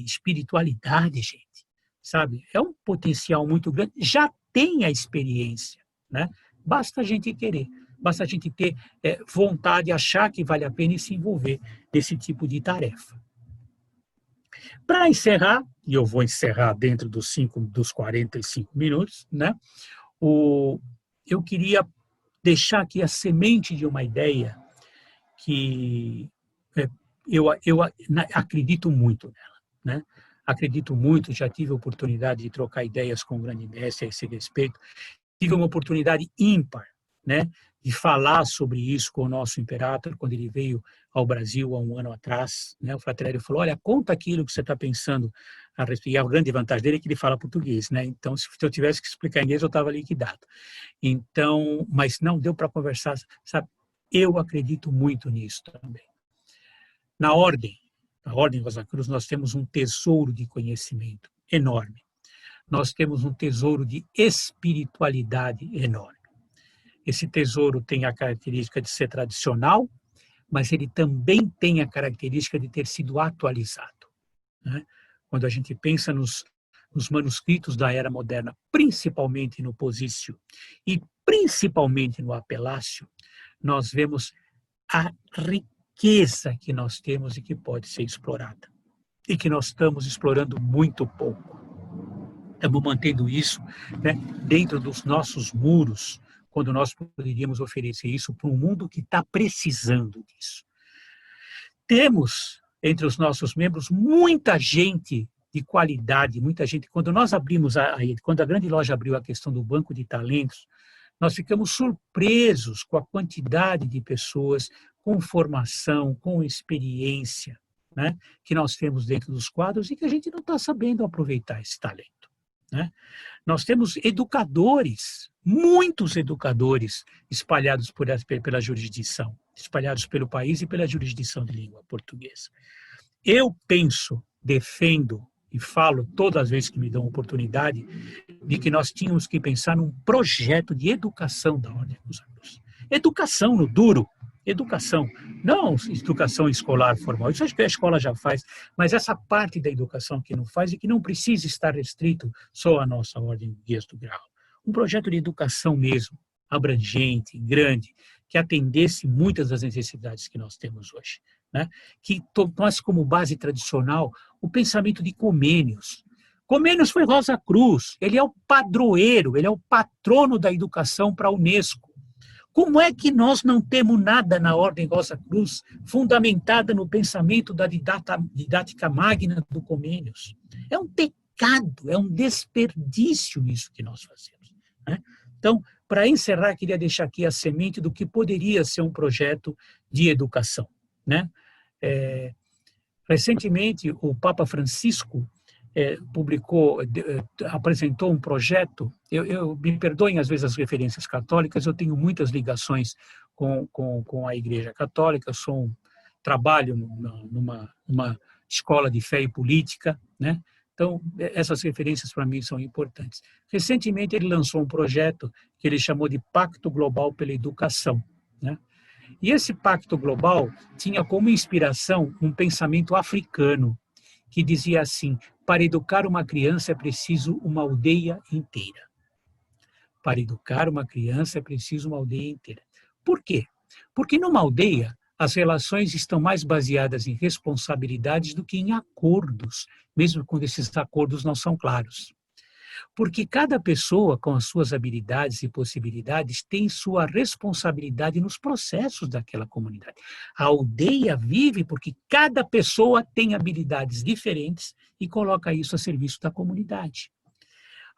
espiritualidade, gente, sabe? É um potencial muito grande, já tem a experiência, né? Basta a gente querer. Basta a gente ter vontade, achar que vale a pena e se envolver nesse tipo de tarefa. Para encerrar, e eu vou encerrar dentro dos 45 minutos, né? Eu queria deixar aqui a semente de uma ideia que eu acredito muito nela, né? Acredito muito, já tive a oportunidade de trocar ideias com o grande mestre a esse respeito, tive uma oportunidade ímpar, né, de falar sobre isso com o nosso imperator, quando ele veio ao Brasil há um ano atrás, né, o Fraterelli falou, olha, conta aquilo que você está pensando a respeito, e a grande vantagem dele é que ele fala português, né, então se eu tivesse que explicar em inglês, eu estava liquidado. Então, mas não deu para conversar, sabe, eu acredito muito nisso também. Na Ordem Rosa Cruz, nós temos um tesouro de conhecimento enorme, nós temos um tesouro de espiritualidade enorme. Esse tesouro tem a característica de ser tradicional, mas ele também tem a característica de ter sido atualizado, né? Quando a gente pensa nos manuscritos da era moderna, principalmente no Posício e principalmente no Apelácio, nós vemos a riqueza que nós temos e que pode ser explorada, e que nós estamos explorando muito pouco. Estamos mantendo isso, né, dentro dos nossos muros, quando nós poderíamos oferecer isso para um mundo que está precisando disso. Temos, entre os nossos membros, muita gente de qualidade, muita gente. Quando nós abrimos, quando a grande loja abriu a questão do banco de talentos, nós ficamos surpresos com a quantidade de pessoas com formação, com experiência, né, que nós temos dentro dos quadros e que a gente não está sabendo aproveitar esse talento, né? Nós temos educadores, muitos educadores espalhados pela jurisdição, espalhados pelo país e pela jurisdição de língua portuguesa. Eu penso, defendo e falo todas as vezes que me dão oportunidade de que nós tínhamos que pensar num projeto de educação da Ordem Rosa Cruz. Educação no duro, educação, não educação escolar formal, isso acho que a escola já faz, mas essa parte da educação que não faz e que não precisa estar restrito só à nossa Ordem de Guias do Grau. Um projeto de educação mesmo, abrangente, grande, que atendesse muitas das necessidades que nós temos hoje, né? Que tomasse como base tradicional o pensamento de Comênios. Comênios foi Rosa Cruz, ele é o padroeiro, ele é o patrono da educação para a Unesco. Como é que nós não temos nada na Ordem Rosa Cruz fundamentada no pensamento da didática magna do Comênios? É um pecado, é um desperdício isso que nós fazemos, né? Então, para encerrar, queria deixar aqui a semente do que poderia ser um projeto de educação, né? Recentemente, o Papa Francisco apresentou um projeto. Me perdoem às vezes as referências católicas, eu tenho muitas ligações com a Igreja Católica, trabalho numa escola de fé e política, né? Então, essas referências para mim são importantes. Recentemente, ele lançou um projeto que ele chamou de Pacto Global pela Educação, né? E esse Pacto Global tinha como inspiração um pensamento africano, que dizia assim: para educar uma criança é preciso uma aldeia inteira. Para educar uma criança é preciso uma aldeia inteira. Por quê? Porque numa aldeia as relações estão mais baseadas em responsabilidades do que em acordos, mesmo quando esses acordos não são claros. Porque cada pessoa, com as suas habilidades e possibilidades, tem sua responsabilidade nos processos daquela comunidade. A aldeia vive porque cada pessoa tem habilidades diferentes e coloca isso a serviço da comunidade.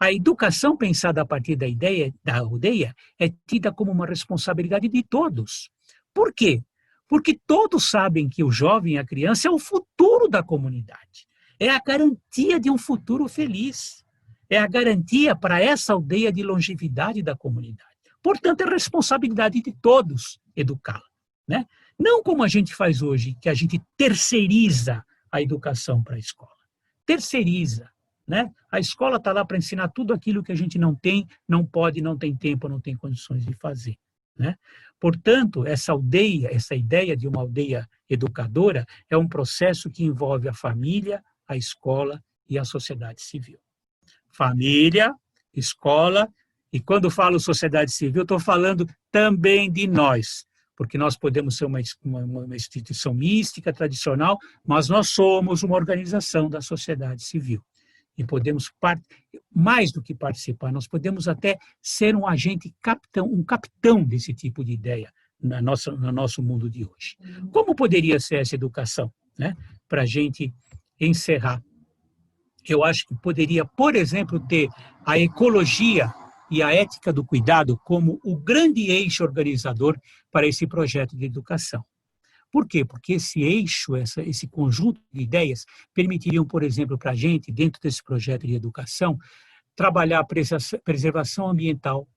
A educação pensada a partir da ideia da aldeia é tida como uma responsabilidade de todos. Por quê? Porque todos sabem que o jovem, a criança, é o futuro da comunidade. É a garantia de um futuro feliz. É a garantia para essa aldeia de longevidade da comunidade. Portanto, é responsabilidade de todos educá-la, né? Não como a gente faz hoje, que a gente terceiriza a educação para a escola. Terceiriza, né? A escola está lá para ensinar tudo aquilo que a gente não tem, não pode, não tem tempo, não tem condições de fazer, né? Portanto, essa ideia de uma aldeia educadora é um processo que envolve a família, a escola e a sociedade civil. Família, escola, e quando falo sociedade civil, estou falando também de nós, porque nós podemos ser uma instituição mística, tradicional, mas nós somos uma organização da sociedade civil. E podemos, mais do que participar, nós podemos até ser um agente capitão, um capitão desse tipo de ideia no nosso mundo de hoje. Como poderia ser essa educação, né? Para a gente encerrar. Eu acho que poderia, por exemplo, ter a ecologia e a ética do cuidado como o grande eixo organizador para esse projeto de educação. Por quê? Porque esse eixo, esse conjunto de ideias, permitiriam, por exemplo, para a gente, dentro desse projeto de educação, trabalhar a preservação ambiental,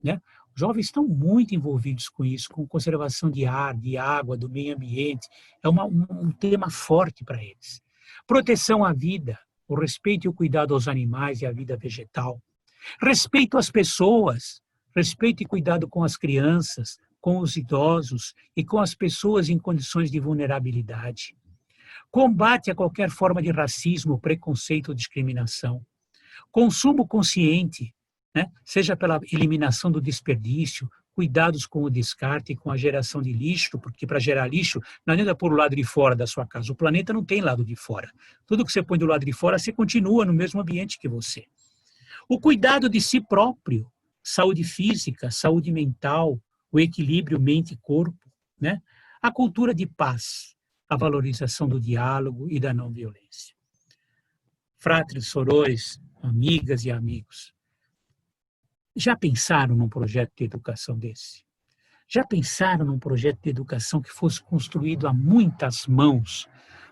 né? Os jovens estão muito envolvidos com isso, com conservação de ar, de água, do meio ambiente. É um tema forte para eles. Proteção à vida, o respeito e o cuidado aos animais e à vida vegetal. Respeito às pessoas, respeito e cuidado com as crianças, com os idosos e com as pessoas em condições de vulnerabilidade. Combate a qualquer forma de racismo, preconceito ou discriminação. Consumo consciente, né? Seja pela eliminação do desperdício, cuidados com o descarte e com a geração de lixo, porque para gerar lixo não adianta pôr o lado de fora da sua casa. O planeta não tem lado de fora. Tudo que você põe do lado de fora, você continua no mesmo ambiente que você. O cuidado de si próprio, saúde física, saúde mental, o equilíbrio mente e corpo, né? A cultura de paz, a valorização do diálogo e da não violência. Fratres, sorores, amigas e amigos, já pensaram num projeto de educação desse? Já pensaram num projeto de educação que fosse construído a muitas mãos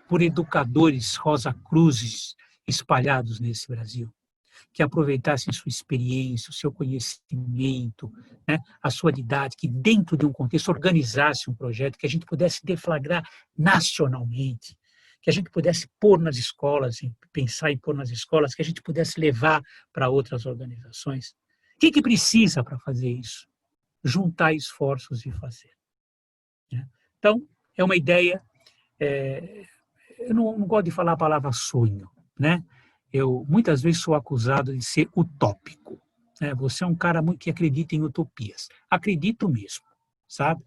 por educadores Rosa Cruzes espalhados nesse Brasil? Que aproveitassem sua experiência, o seu conhecimento, né, a sua didática, que dentro de um contexto organizasse um projeto que a gente pudesse deflagrar nacionalmente, que a gente pudesse pôr nas escolas, pensar em pôr nas escolas, que a gente pudesse levar para outras organizações. O que precisa para fazer isso? Juntar esforços e fazer, né? Então, é uma ideia, eu não gosto de falar a palavra sonho, né? Eu muitas vezes sou acusado de ser utópico, né? Você é um cara muito que acredita em utopias. Acredito mesmo, sabe?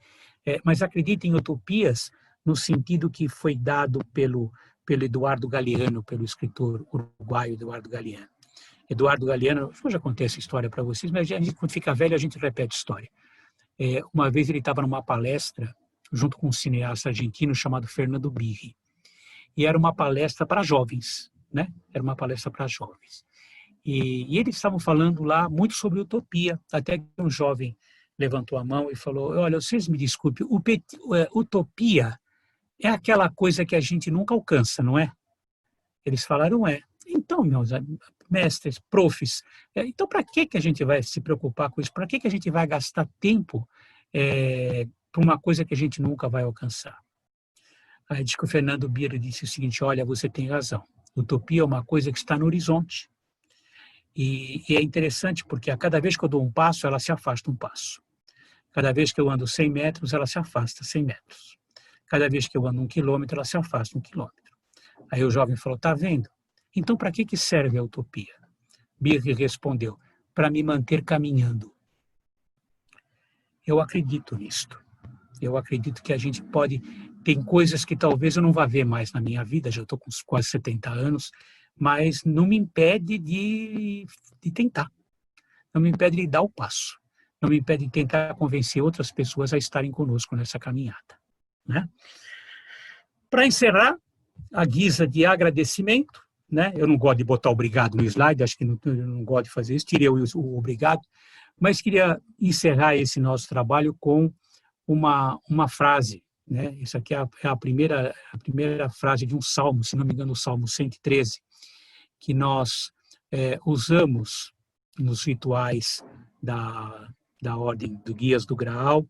Mas acredito em utopias no sentido que foi dado pelo Eduardo Galeano, pelo escritor uruguaio Eduardo Galeano. Eduardo Galeano, eu já contei essa história para vocês, mas quando fica velho a gente repete história. Uma vez ele estava numa palestra junto com um cineasta argentino chamado Fernando Birri, e era uma palestra para jovens, né? Era uma palestra para jovens. E eles estavam falando lá muito sobre utopia, até que um jovem levantou a mão e falou: olha, vocês me desculpem, utopia é aquela coisa que a gente nunca alcança, não é? Eles falaram: então, meus mestres, profs, então para que a gente vai se preocupar com isso? Para que a gente vai gastar tempo para uma coisa que a gente nunca vai alcançar? Aí diz que o Fernando Birri disse o seguinte: olha, você tem razão. Utopia é uma coisa que está no horizonte. E é interessante porque a cada vez que eu dou um passo, ela se afasta um passo. Cada vez que eu ando 100 metros, ela se afasta 100 metros. Cada vez que eu ando 1 quilômetro, ela se afasta 1 quilômetro. Aí o jovem falou: tá vendo? Então para que serve a utopia? Birri respondeu: para me manter caminhando. Eu acredito nisto. Eu acredito que a gente pode... Tem coisas que talvez eu não vá ver mais na minha vida, já estou com quase 70 anos, mas não me impede de tentar. Não me impede de dar o passo. Não me impede de tentar convencer outras pessoas a estarem conosco nessa caminhada, né? Para encerrar, a guisa de agradecimento, né? Eu não gosto de botar obrigado no slide, acho que eu não gosto de fazer isso, tirei o obrigado, mas queria encerrar esse nosso trabalho com uma frase, né? Isso aqui é a primeira frase de um salmo, se não me engano, o Salmo 113, que nós usamos nos rituais da Ordem do Guias do Graal,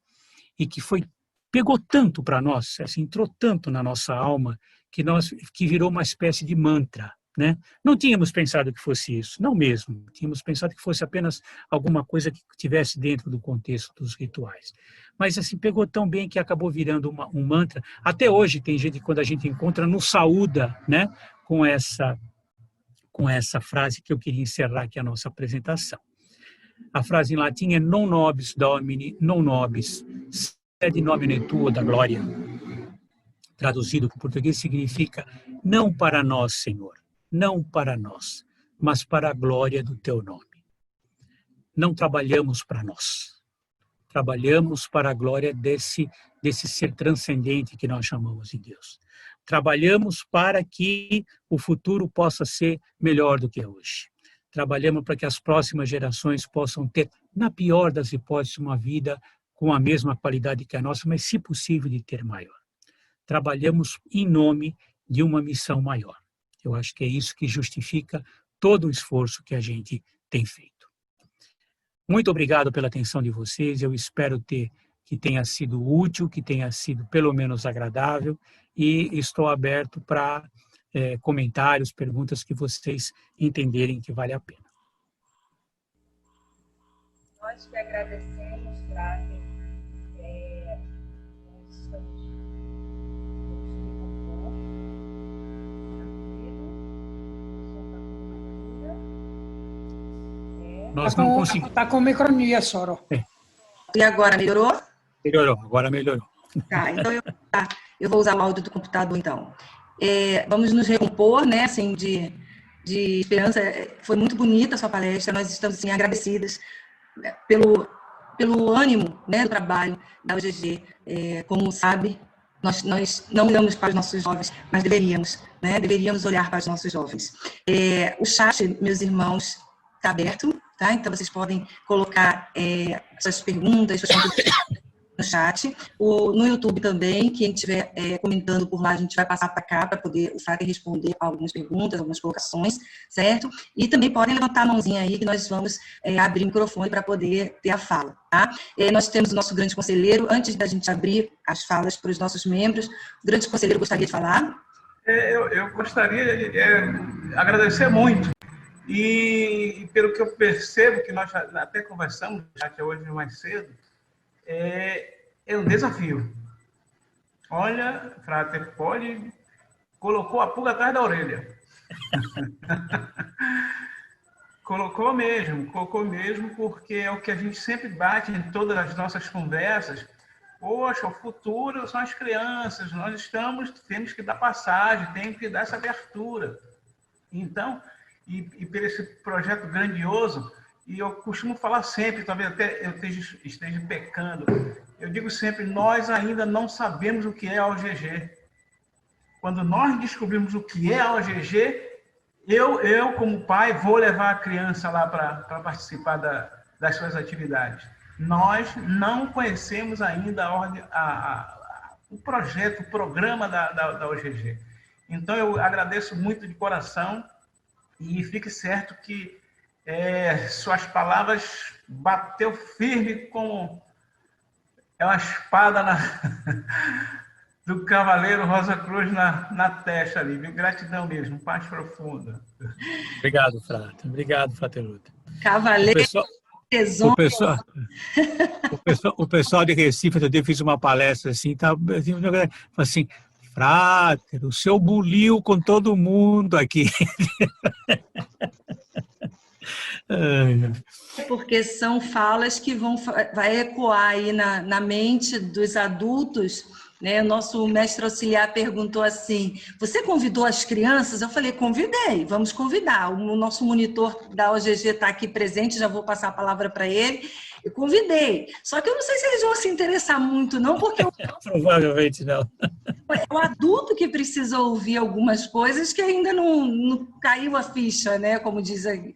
e que foi pegou tanto para nós, assim, entrou tanto na nossa alma, que virou uma espécie de mantra, né? Não tínhamos pensado que fosse isso, não mesmo. Tínhamos pensado que fosse apenas alguma coisa que estivesse dentro do contexto dos rituais. Mas, assim, pegou tão bem que acabou virando um mantra. Até hoje tem gente, quando a gente encontra, nos saúda, né? Com essa frase que eu queria encerrar aqui a nossa apresentação. A frase em latim é non nobis Domini, non nobis, sed nomine tuo da glória. Traduzido para o português significa não para nós, Senhor, não para nós, mas para a glória do teu nome. Não trabalhamos para nós, trabalhamos para a glória desse ser transcendente que nós chamamos de Deus. Trabalhamos para que o futuro possa ser melhor do que é hoje. Trabalhamos para que as próximas gerações possam ter, na pior das hipóteses, uma vida com a mesma qualidade que a nossa, mas, se possível, de ter maior. Trabalhamos em nome de uma missão maior. Eu acho que é isso que justifica todo o esforço que a gente tem feito. Muito obrigado pela atenção de vocês. Eu espero que tenha sido útil, que tenha sido pelo menos agradável, e estou aberto para comentários, perguntas que vocês entenderem que vale a pena. Nós que agradecemos, Frater, Nós não conseguimos. Está com microfonia, Soro. E agora, melhorou? Melhorou, agora melhorou. Tá, então eu vou usar o áudio do computador, então. Vamos nos recompor, né, assim, de esperança. Foi muito bonita a sua palestra, nós estamos, assim, agradecidas pelo ânimo, né, do trabalho da UGG. Como sabe, nós não olhamos para os nossos jovens, mas deveríamos, né, deveríamos olhar para os nossos jovens. O chat, meus irmãos, está aberto, tá? Então vocês podem colocar suas perguntas, suas contribuições no chat. No YouTube também, quem estiver comentando por lá, a gente vai passar para cá para poder o Frater responder algumas perguntas, algumas colocações, certo? E também podem levantar a mãozinha aí que nós vamos abrir o microfone para poder ter a fala, tá? Nós temos o nosso grande conselheiro. Antes da gente abrir as falas para os nossos membros, o grande conselheiro gostaria de falar? Eu gostaria de agradecer muito. E pelo que eu percebo, que nós até conversamos já que hoje mais cedo, é um desafio. Olha, Frater, colocou a pulga atrás da orelha. Colocou mesmo, porque é o que a gente sempre bate em todas as nossas conversas. Poxa, o futuro são as crianças, temos que dar passagem, temos que dar essa abertura. Então, e por esse projeto grandioso, e eu costumo falar sempre, talvez até eu esteja pecando, eu digo sempre, nós ainda não sabemos o que é a OGG. Quando nós descobrimos o que é a OGG, eu como pai, vou levar a criança lá para participar das suas atividades. Nós não conhecemos ainda o projeto, o programa da OGG. Então, eu agradeço muito de coração. E fique certo que suas palavras bateu firme como uma espada do cavaleiro Rosa Cruz na testa ali. Viu? Gratidão mesmo, paz profunda. Obrigado, Frater. Obrigado, Frater Lúcio. Cavaleiro. O pessoal de Recife, eu fiz uma palestra assim, assim, Frater, o seu buliu com todo mundo aqui. Porque são falas que vai ecoar aí na mente dos adultos, né? O nosso mestre auxiliar perguntou assim, você convidou as crianças? Eu falei, convidei, vamos convidar. O nosso monitor da OGG está aqui presente, já vou passar a palavra para ele. Eu convidei, só que eu não sei se eles vão se interessar muito, não, porque provavelmente não. É o adulto que precisa ouvir algumas coisas que ainda não caiu a ficha, né? Como diz aí.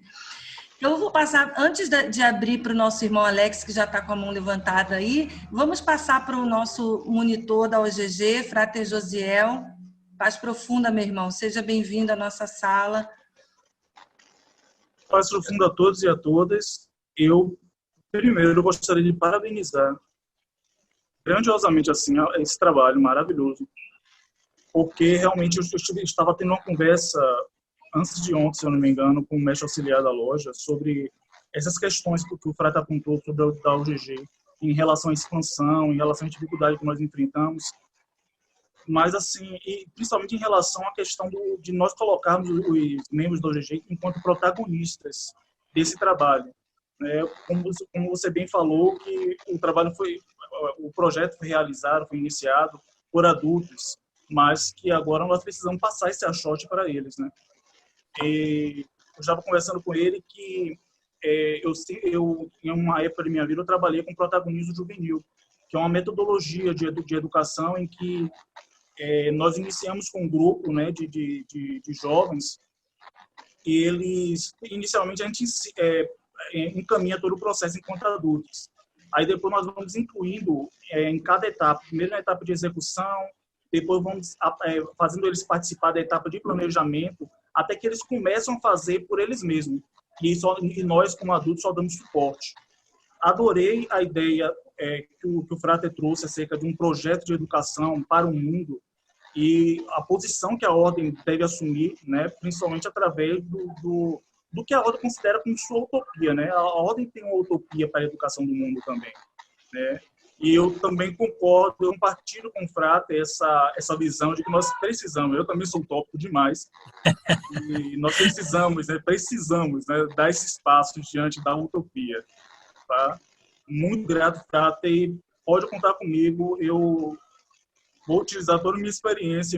Eu vou passar, antes de abrir para o nosso irmão Alex, que já está com a mão levantada aí, vamos passar para o nosso monitor da OGG, Frater Josiel. Paz profunda, meu irmão. Seja bem-vindo à nossa sala. Paz profunda a todos e a todas. Eu, primeiro, gostaria de parabenizar grandiosamente assim esse trabalho maravilhoso, porque realmente eu estava tendo uma conversa antes de ontem, se eu não me engano, com o mestre auxiliar da loja sobre essas questões que o Frata apontou sobre a UGG em relação à expansão, em relação à dificuldade que nós enfrentamos, mas assim, e principalmente em relação à questão de nós colocarmos os membros da UGG enquanto protagonistas desse trabalho, né? Como você bem falou, que o projeto foi realizado, foi iniciado por adultos, mas que agora nós precisamos passar esse achote para eles, né? E eu estava conversando com ele que eu, em uma época da minha vida, eu trabalhei com protagonismo juvenil, que é uma metodologia de educação em que nós iniciamos com um grupo, né, de jovens, e eles, inicialmente, a gente encaminha todo o processo enquanto adultos. Aí depois nós vamos incluindo em cada etapa, primeiro na etapa de execução, depois vamos fazendo eles participar da etapa de planejamento, até que eles começam a fazer por eles mesmos. E nós, como adultos, só damos suporte. Adorei a ideia que o Frater trouxe acerca de um projeto de educação para o mundo e a posição que a Ordem deve assumir, né, principalmente através do que a Ordem considera como sua utopia, né? A Ordem tem uma utopia para a educação do mundo também, né? E eu também concordo, eu compartilho com o Frater essa visão de que nós precisamos, eu também sou utópico demais, e nós precisamos, né, dar esse espaço diante da utopia, tá? Muito grato, Frater, e pode contar comigo, eu vou utilizar toda a minha experiência,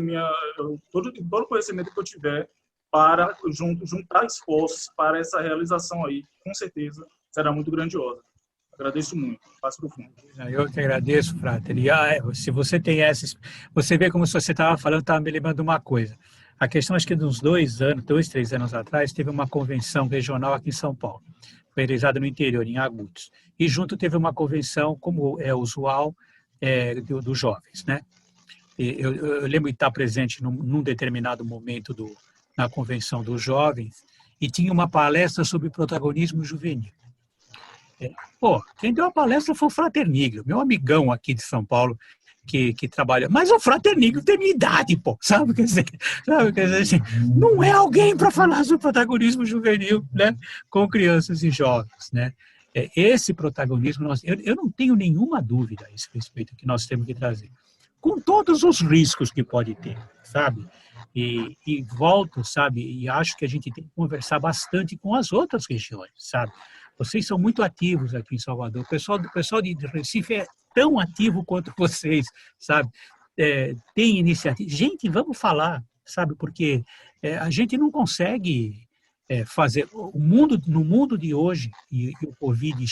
todo o conhecimento que eu tiver para juntar esforços para essa realização aí, com certeza será muito grandiosa. Agradeço muito, passo para o fundo. Eu que agradeço, Frater. E, se você tem você vê como você estava falando, estava me lembrando de uma coisa. A questão, acho que de uns 3 anos atrás, teve uma convenção regional aqui em São Paulo. Foi realizada no interior, em Agudos. E junto teve uma convenção, como é usual, dos jovens, né? Eu lembro de estar presente num determinado momento na convenção dos jovens e tinha uma palestra sobre protagonismo juvenil. Quem deu a palestra foi o Frater Nigro, meu amigão aqui de São Paulo, que trabalha. Mas o Frater Nigro tem minha idade, pô, sabe? Quer dizer assim, não é alguém para falar sobre protagonismo juvenil, né? Com crianças e jovens, né? Esse protagonismo, eu não tenho nenhuma dúvida a esse respeito que nós temos que trazer, com todos os riscos que pode ter, sabe? E volto, sabe? E acho que a gente tem que conversar bastante com as outras regiões, sabe? Vocês são muito ativos aqui em Salvador. O pessoal de Recife é tão ativo quanto vocês, sabe? Tem iniciativa. Gente, vamos falar, sabe? Porque a gente não consegue fazer... No mundo de hoje, e o Covid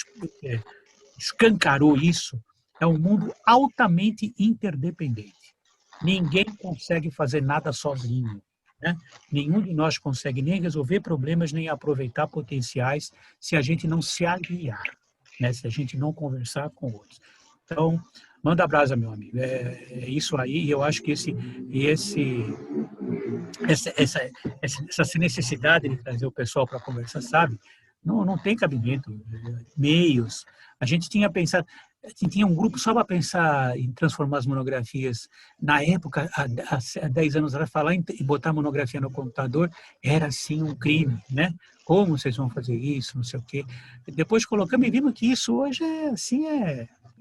escancarou isso, é um mundo altamente interdependente. Ninguém consegue fazer nada sozinho, né? Nenhum de nós consegue nem resolver problemas, nem aproveitar potenciais se a gente não se aliar, né? Se a gente não conversar com outros. Então, manda brasa, meu amigo. É isso aí, e eu acho que essa necessidade de trazer o pessoal para conversar, sabe? Não tem cabimento. Meios. A gente tinha pensado... Tinha um grupo só para pensar em transformar as monografias. Na época, há 10 anos atrás, falar em botar monografia no computador era, assim, um crime, né? Como vocês vão fazer isso, não sei o quê. Depois colocamos e vimos que isso hoje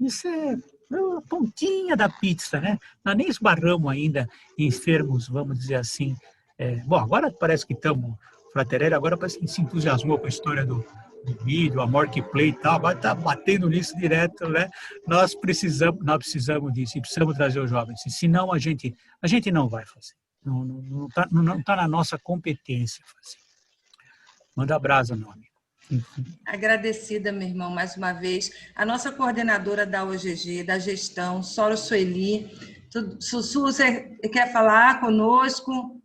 isso é a pontinha da pizza, né? Nós nem esbarramos ainda em termos, vamos dizer assim. Bom, agora parece que estamos... O Fraterelli agora parece que se entusiasmou com a história do vídeo, a Marketplace e tal, agora está batendo nisso direto, né? Nós precisamos disso e precisamos trazer os jovens. Senão a gente não vai fazer. Não tá na nossa competência fazer. Manda brasa, meu amigo. Agradecida, meu irmão, mais uma vez. A nossa coordenadora da OGG, da gestão, Soro Sueli. Sussu, você quer falar conosco?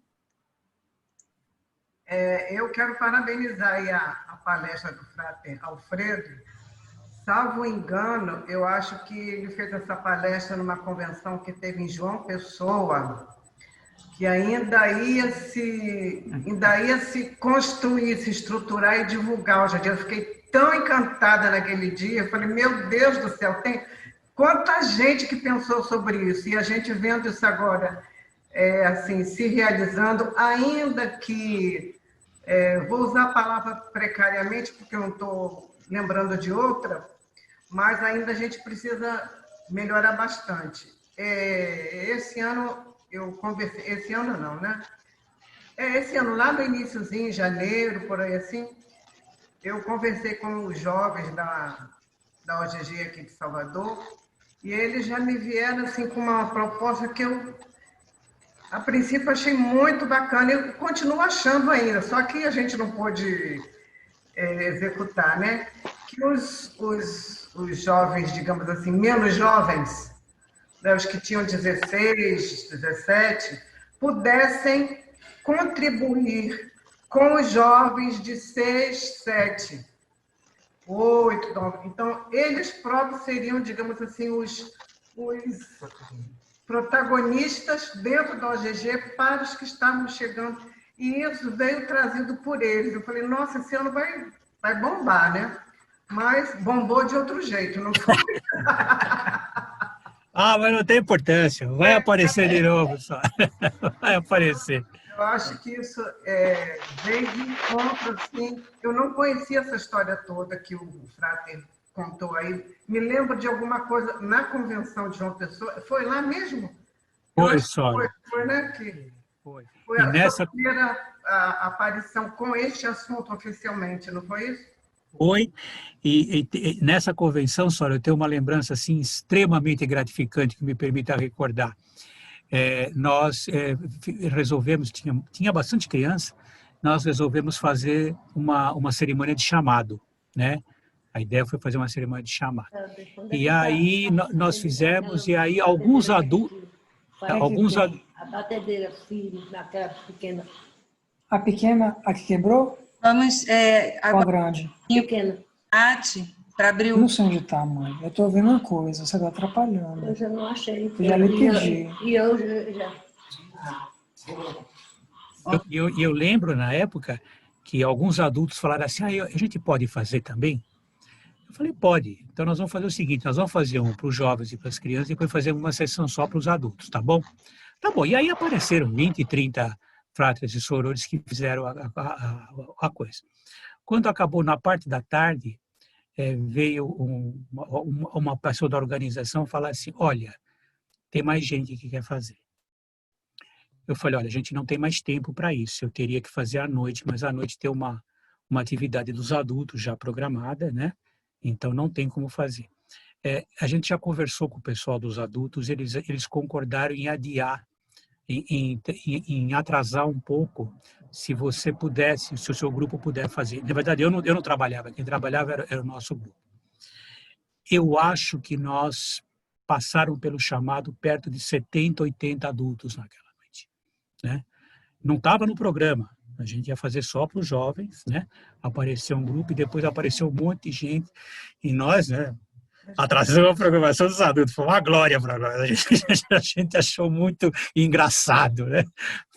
Eu quero parabenizar aí a palestra do Frater Alfredo. Salvo engano, eu acho que ele fez essa palestra numa convenção que teve em João Pessoa, que ainda ia se construir, se estruturar e divulgar hoje em dia. Eu fiquei tão encantada naquele dia, eu falei, meu Deus do céu, Quanta gente que pensou sobre isso, e a gente vendo isso agora, assim, se realizando, ainda que, vou usar a palavra precariamente, porque eu não estou lembrando de outra, mas ainda a gente precisa melhorar bastante. Esse ano, eu conversei, esse ano não, né? Esse ano, lá no iniciozinho, em janeiro, por aí assim, eu conversei com os jovens da OGG aqui de Salvador, e eles já me vieram assim, com uma proposta que eu, a princípio, achei muito bacana. Eu continuo achando ainda, só que a gente não pôde executar, né? Que os jovens, digamos assim, menos jovens, né, os que tinham 16, 17, pudessem contribuir com os jovens de 6, 7, 8, 9. Então, eles próprios seriam, digamos assim, os protagonistas dentro da OGG para os que estavam chegando. E isso veio trazido por eles. Eu falei, nossa, esse ano vai bombar, né? Mas bombou de outro jeito, não foi? Mas não tem importância. Vai aparecer de novo só. Vai aparecer. Eu acho que isso veio de encontro, assim. Eu não conhecia essa história toda que o Frater contou aí. Me lembro de alguma coisa na convenção de João Pessoa. Foi lá mesmo? Foi, Sora. Foi, né? Foi a sua primeira aparição com este assunto oficialmente, não foi isso? Foi. E nessa convenção, Sora, eu tenho uma lembrança assim, extremamente gratificante que me permita recordar. Nós resolvemos, tinha bastante criança, nós resolvemos fazer uma cerimônia de chamado, né? A ideia foi fazer uma cerimônia de chamado. E aí nós fizemos, e aí alguns adultos... A batedeira, filho, naquela pequena. A pequena, a que quebrou? Vamos Ou a grande? Pequena. Para abrir Eu não sei onde está, mãe. Eu estou ouvindo uma coisa, você está atrapalhando. Eu já não achei. Eu já lhe pedi. E eu já... Eu lembro, na época, que alguns adultos falaram assim, a gente pode fazer também? Eu falei, pode. Então, nós vamos fazer o seguinte, nós vamos fazer um para os jovens e para as crianças e depois fazer uma sessão só para os adultos, tá bom? Tá bom. E aí apareceram 20, 30 fratres e sorores que fizeram a coisa. Quando acabou na parte da tarde, veio uma pessoa da organização falar assim, olha, tem mais gente que quer fazer. Eu falei, olha, a gente não tem mais tempo para isso, eu teria que fazer à noite, mas à noite tem uma atividade dos adultos já programada, né? Então não tem como fazer. A gente já conversou com o pessoal dos adultos, eles concordaram em adiar, em atrasar um pouco, se você pudesse, se o seu grupo puder fazer. Na verdade, eu não trabalhava, quem trabalhava era o nosso grupo. Eu acho que nós passaram pelo chamado perto de 70, 80 adultos naquela noite, né? Não estava no programa, a gente ia fazer só para os jovens, né? Apareceu um grupo e depois apareceu um monte de gente, e nós, né? Atrasou a programação dos adultos, foi uma glória para nós. A gente achou muito engraçado, né,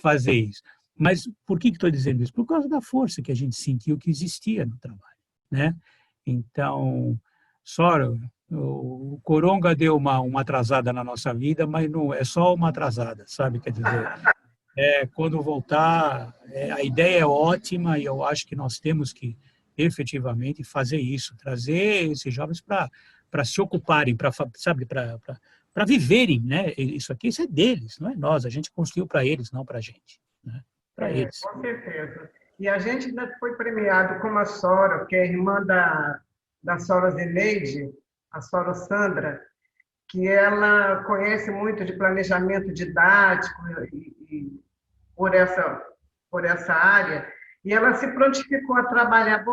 fazer isso. Mas por que estou dizendo isso? Por causa da força que a gente sentiu que existia no trabalho, né? Então, Sora, o Coronga deu uma atrasada na nossa vida, mas não é só uma atrasada, sabe? Quer dizer, quando voltar, a ideia é ótima e eu acho que nós temos que efetivamente fazer isso, trazer esses jovens para se ocuparem, para viverem, né? Isso é deles, não é nós. A gente construiu para eles, não para a gente, né? Para eles. Com certeza. E a gente ainda foi premiado com a Sora, que é irmã da Sora Zeneide, a Sora Sandra, que ela conhece muito de planejamento didático e por essa área, e ela se prontificou a trabalhar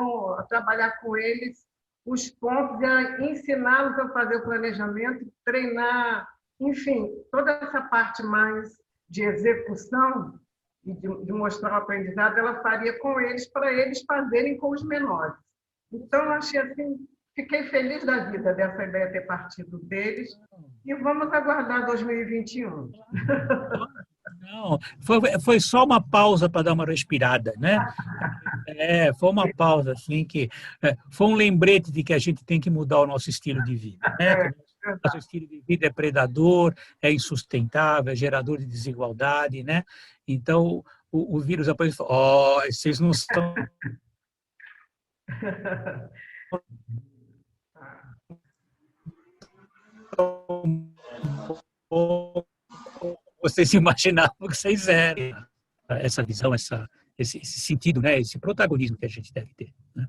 com eles os pontos, a ensiná-los a fazer o planejamento, treinar, enfim, toda essa parte mais de execução e de mostrar o aprendizado, ela faria com eles, para eles fazerem com os menores. Então, eu achei assim, fiquei feliz da vida dessa ideia ter partido deles, e vamos aguardar 2021. Não, foi só uma pausa para dar uma respirada, né? Foi uma pausa, assim, que foi um lembrete de que a gente tem que mudar o nosso estilo de vida, né? seu estilo de vida é predador, é insustentável, é gerador de desigualdade, né? Então, o vírus aparece e fala, vocês não são... Vocês imaginavam que vocês eram. Essa visão, esse sentido, né? Esse protagonismo que a gente deve ter. Né?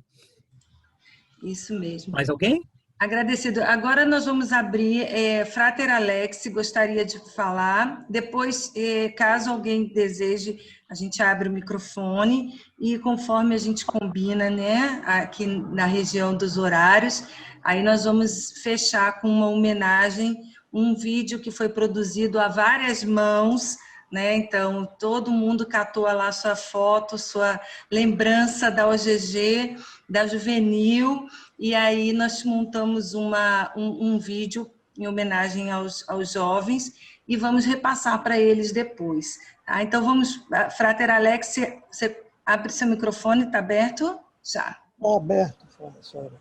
Isso mesmo. Mais alguém? Agradecido. Agora nós vamos abrir. Frater Alex gostaria de falar. Depois, caso alguém deseje, a gente abre o microfone e conforme a gente combina, né, aqui na região dos horários, aí nós vamos fechar com uma homenagem, um vídeo que foi produzido a várias mãos, né? Então, todo mundo catou lá sua foto, sua lembrança da OGG, da Juvenil, e aí nós montamos um vídeo em homenagem aos jovens e vamos repassar para eles depois. Tá? Então, vamos... Frater Alex, você abre seu microfone, está aberto? Já. Está aberto, professora.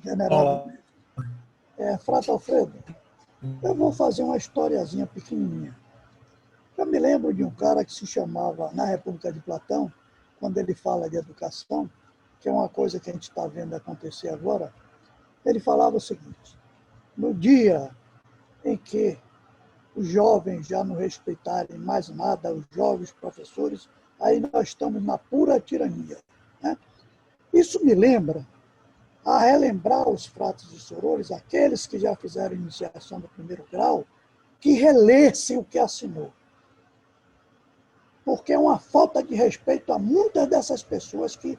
General. Frater Alfredo, eu vou fazer uma historiazinha pequenininha. Eu me lembro de um cara que se chamava, na República de Platão, quando ele fala de educação, que é uma coisa que a gente está vendo acontecer agora, ele falava o seguinte: no dia em que os jovens já não respeitarem mais nada, os jovens professores, aí nós estamos na pura tirania. Né? Isso me lembra a relembrar os fratres e sorores, aqueles que já fizeram iniciação do 1º grau, que relessem o que assinou. Porque é uma falta de respeito a muitas dessas pessoas que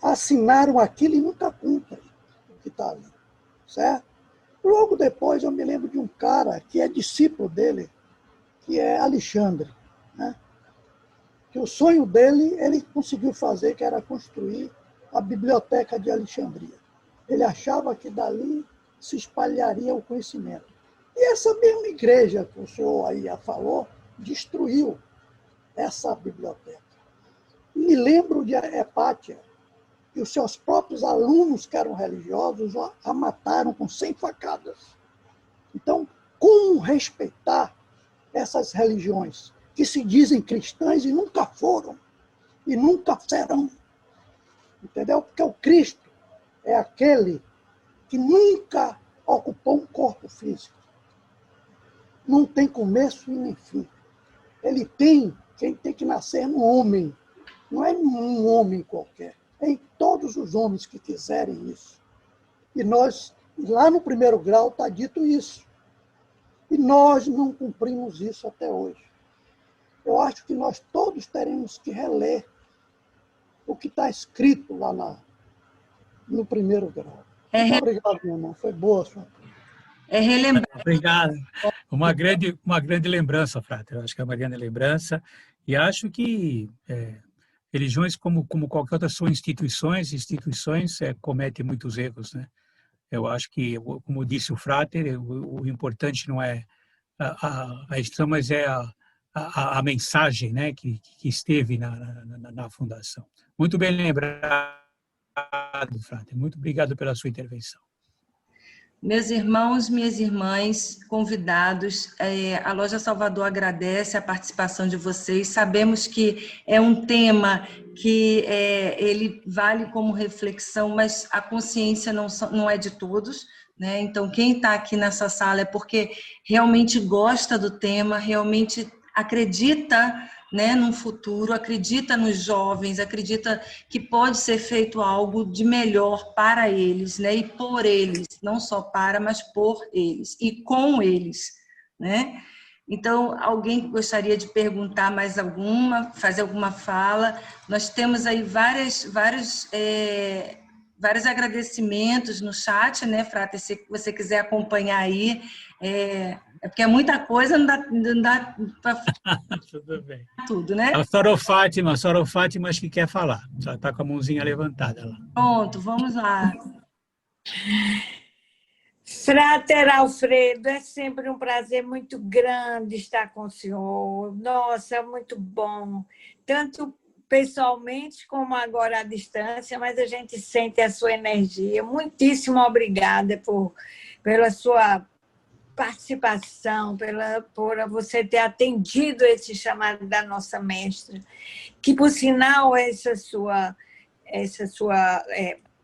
assinaram aquilo e nunca cumprem o que está ali. Certo? Logo depois eu me lembro de um cara que é discípulo dele, que é Alexandre. Né? Que o sonho dele, ele conseguiu fazer, que era construir a Biblioteca de Alexandria. Ele achava que dali se espalharia o conhecimento. E essa mesma igreja que o senhor aí já falou, destruiu essa biblioteca. Me lembro de Hepátia, que os seus próprios alunos, que eram religiosos, a mataram com 100 facadas. Então, como respeitar essas religiões que se dizem cristãs e nunca foram, e nunca serão? Entendeu? Porque o Cristo é aquele que nunca ocupou um corpo físico. Não tem começo e nem fim. Ele tem, quem tem que nascer no homem. Não é um homem qualquer. É em todos os homens que quiserem isso. E nós, lá no 1º grau, está dito isso. E nós não cumprimos isso até hoje. Eu acho que nós todos teremos que reler o que está escrito lá no 1º grau. Muito obrigado, meu irmão. Foi boa a sua. Relembrar. Obrigado. Uma grande lembrança, Frater. Eu acho que é uma grande lembrança. E acho que religiões, como qualquer outra, são instituições. Instituições cometem muitos erros. Né? Eu acho que, como disse o Frater, o importante não é a instituição, mas é a mensagem, né, que esteve na fundação. Muito bem lembrado, Frater. Muito obrigado pela sua intervenção. Meus irmãos, minhas irmãs, convidados, a Loja Salvador agradece a participação de vocês. Sabemos que é um tema que ele vale como reflexão, mas a consciência não é de todos, né? Então, quem está aqui nessa sala é porque realmente gosta do tema, realmente acredita, né, num futuro, acredita nos jovens, acredita que pode ser feito algo de melhor para eles, né, e por eles, não só para, mas por eles, e com eles, né? Então, alguém gostaria de perguntar mais alguma, fazer alguma fala? Nós temos aí vários agradecimentos no chat, né, Frater, se você quiser acompanhar aí, porque é muita coisa, não dá para tudo bem. Tudo, né? A Soror Fátima, acho que quer falar. Já está com a mãozinha levantada lá. Pronto, vamos lá. Frater Alfredo, é sempre um prazer muito grande estar com o senhor. Nossa, é muito bom. Tanto pessoalmente como agora à distância, mas a gente sente a sua energia. Muitíssimo obrigada pela sua participação, por você ter atendido esse chamado da nossa mestra, que, por sinal, essa sua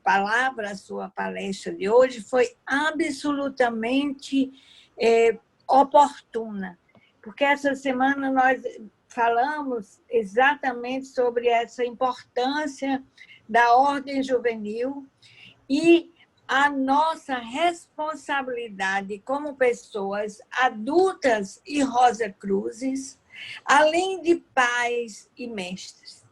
palavra, a sua palestra de hoje foi absolutamente oportuna, porque essa semana nós falamos exatamente sobre essa importância da ordem juvenil e a nossa responsabilidade como pessoas adultas e Rosa Cruzes, além de pais e mestres.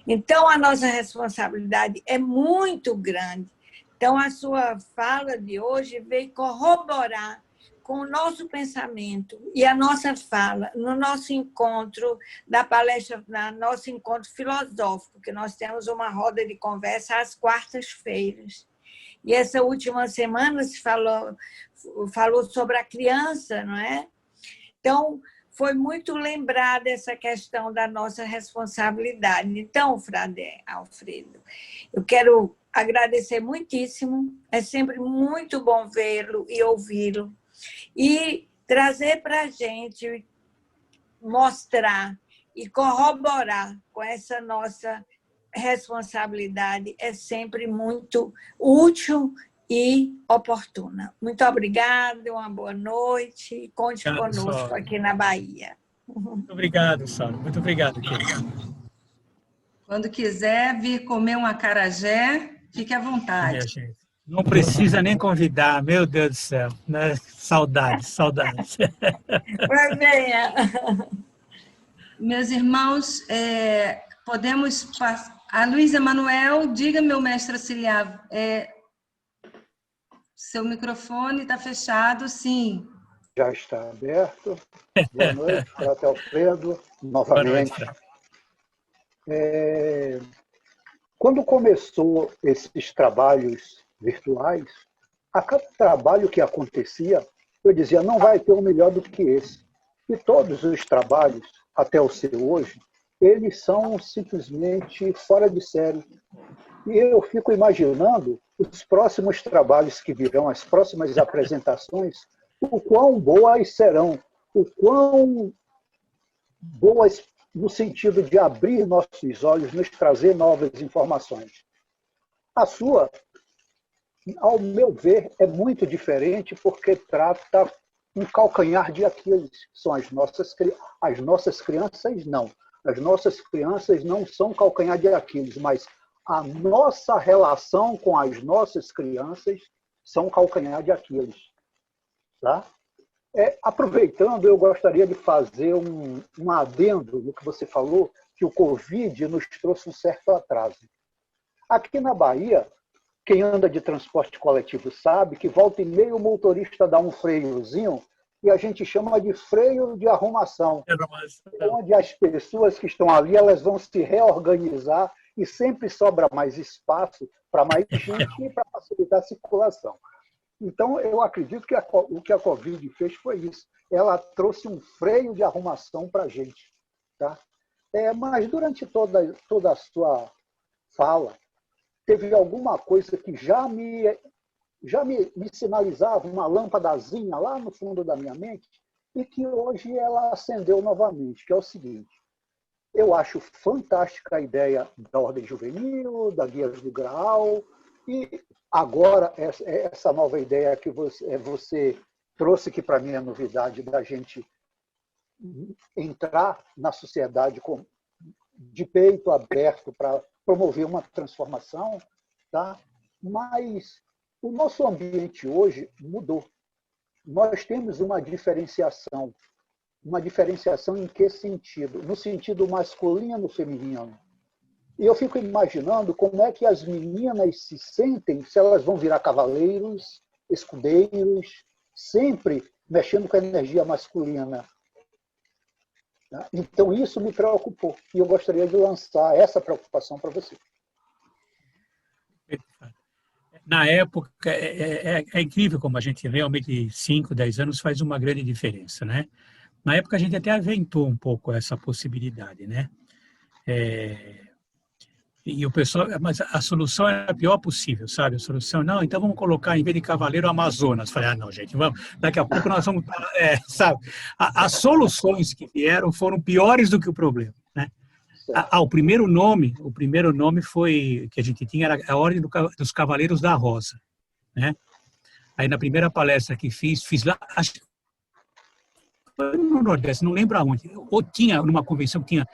Então, a nossa responsabilidade é muito grande. Então, a sua fala de hoje veio corroborar com o nosso pensamento e a nossa fala no nosso encontro da palestra, no nosso encontro filosófico, que nós temos uma roda de conversa às quartas-feiras. E essa última semana se falou sobre a criança, não é? Então, foi muito lembrada essa questão da nossa responsabilidade. Então, Frade Alfredo, eu quero agradecer muitíssimo. É sempre muito bom vê-lo e ouvi-lo. E trazer para a gente, mostrar e corroborar com essa nossa responsabilidade é sempre muito útil e oportuna. Muito obrigada, uma boa noite. Conte conosco aqui na Bahia. Muito obrigado, Sara. Muito obrigado, querida. Quando quiser vir comer um acarajé, fique à vontade. Não precisa nem convidar, meu Deus do céu. Né? Saudades, saudades. Mas venha. Meus irmãos, podemos passar. A Luísa Manuel, diga, meu mestre auxiliar, seu microfone está fechado, sim. Já está aberto. Boa noite, Frate Alfredo, novamente. Quando começou esses trabalhos virtuais, a cada trabalho que acontecia, eu dizia, não vai ter um melhor do que esse. E todos os trabalhos, até o seu hoje, eles são simplesmente fora de série. E eu fico imaginando os próximos trabalhos que virão, as próximas apresentações, o quão boas serão, o quão boas no sentido de abrir nossos olhos, nos trazer novas informações. A sua, ao meu ver, é muito diferente porque trata um calcanhar de Aquiles. São as nossas crianças, não. As nossas crianças não são calcanhar de Aquiles, mas a nossa relação com as nossas crianças são calcanhar de Aquiles. Tá? Aproveitando, eu gostaria de fazer um adendo no que você falou, que o Covid nos trouxe um certo atraso. Aqui na Bahia, quem anda de transporte coletivo sabe que volta e meia o motorista dá um freiozinho e a gente chama de freio de arrumação, onde as pessoas que estão ali elas vão se reorganizar e sempre sobra mais espaço para mais gente e para facilitar a circulação. Então, eu acredito que o que a Covid fez foi isso. Ela trouxe um freio de arrumação para a gente. Tá? Mas durante toda a sua fala, teve alguma coisa que já me sinalizava uma lâmpadazinha lá no fundo da minha mente e que hoje ela acendeu novamente, que é o seguinte. Eu acho fantástica a ideia da Ordem Juvenil, da Guia do Graal, e agora essa nova ideia que você trouxe, que para mim é novidade, da gente entrar na sociedade de peito aberto para promover uma transformação, tá? Mas o nosso ambiente hoje mudou. Nós temos uma diferenciação. Uma diferenciação em que sentido? No sentido masculino e feminino. E eu fico imaginando como é que as meninas se sentem se elas vão virar cavaleiros, escudeiros, sempre mexendo com a energia masculina. Então, isso me preocupou. E eu gostaria de lançar essa preocupação para você. Na época, é incrível como a gente realmente, 5, 10 anos, faz uma grande diferença, né? Na época, a gente até aventou um pouco essa possibilidade, né? E o pessoal, mas a solução é a pior possível, sabe? A solução, não, então vamos colocar, em vez de cavaleiro, Amazonas. Falei, ah, não, gente, vamos, daqui a pouco nós vamos, sabe? As soluções que vieram foram piores do que o problema, né? O primeiro nome foi, que a gente tinha, era a Ordem dos Cavaleiros da Rosa, né? Aí na primeira palestra que fiz lá, acho que foi no Nordeste, não lembro aonde, ou tinha, numa convenção que tinha,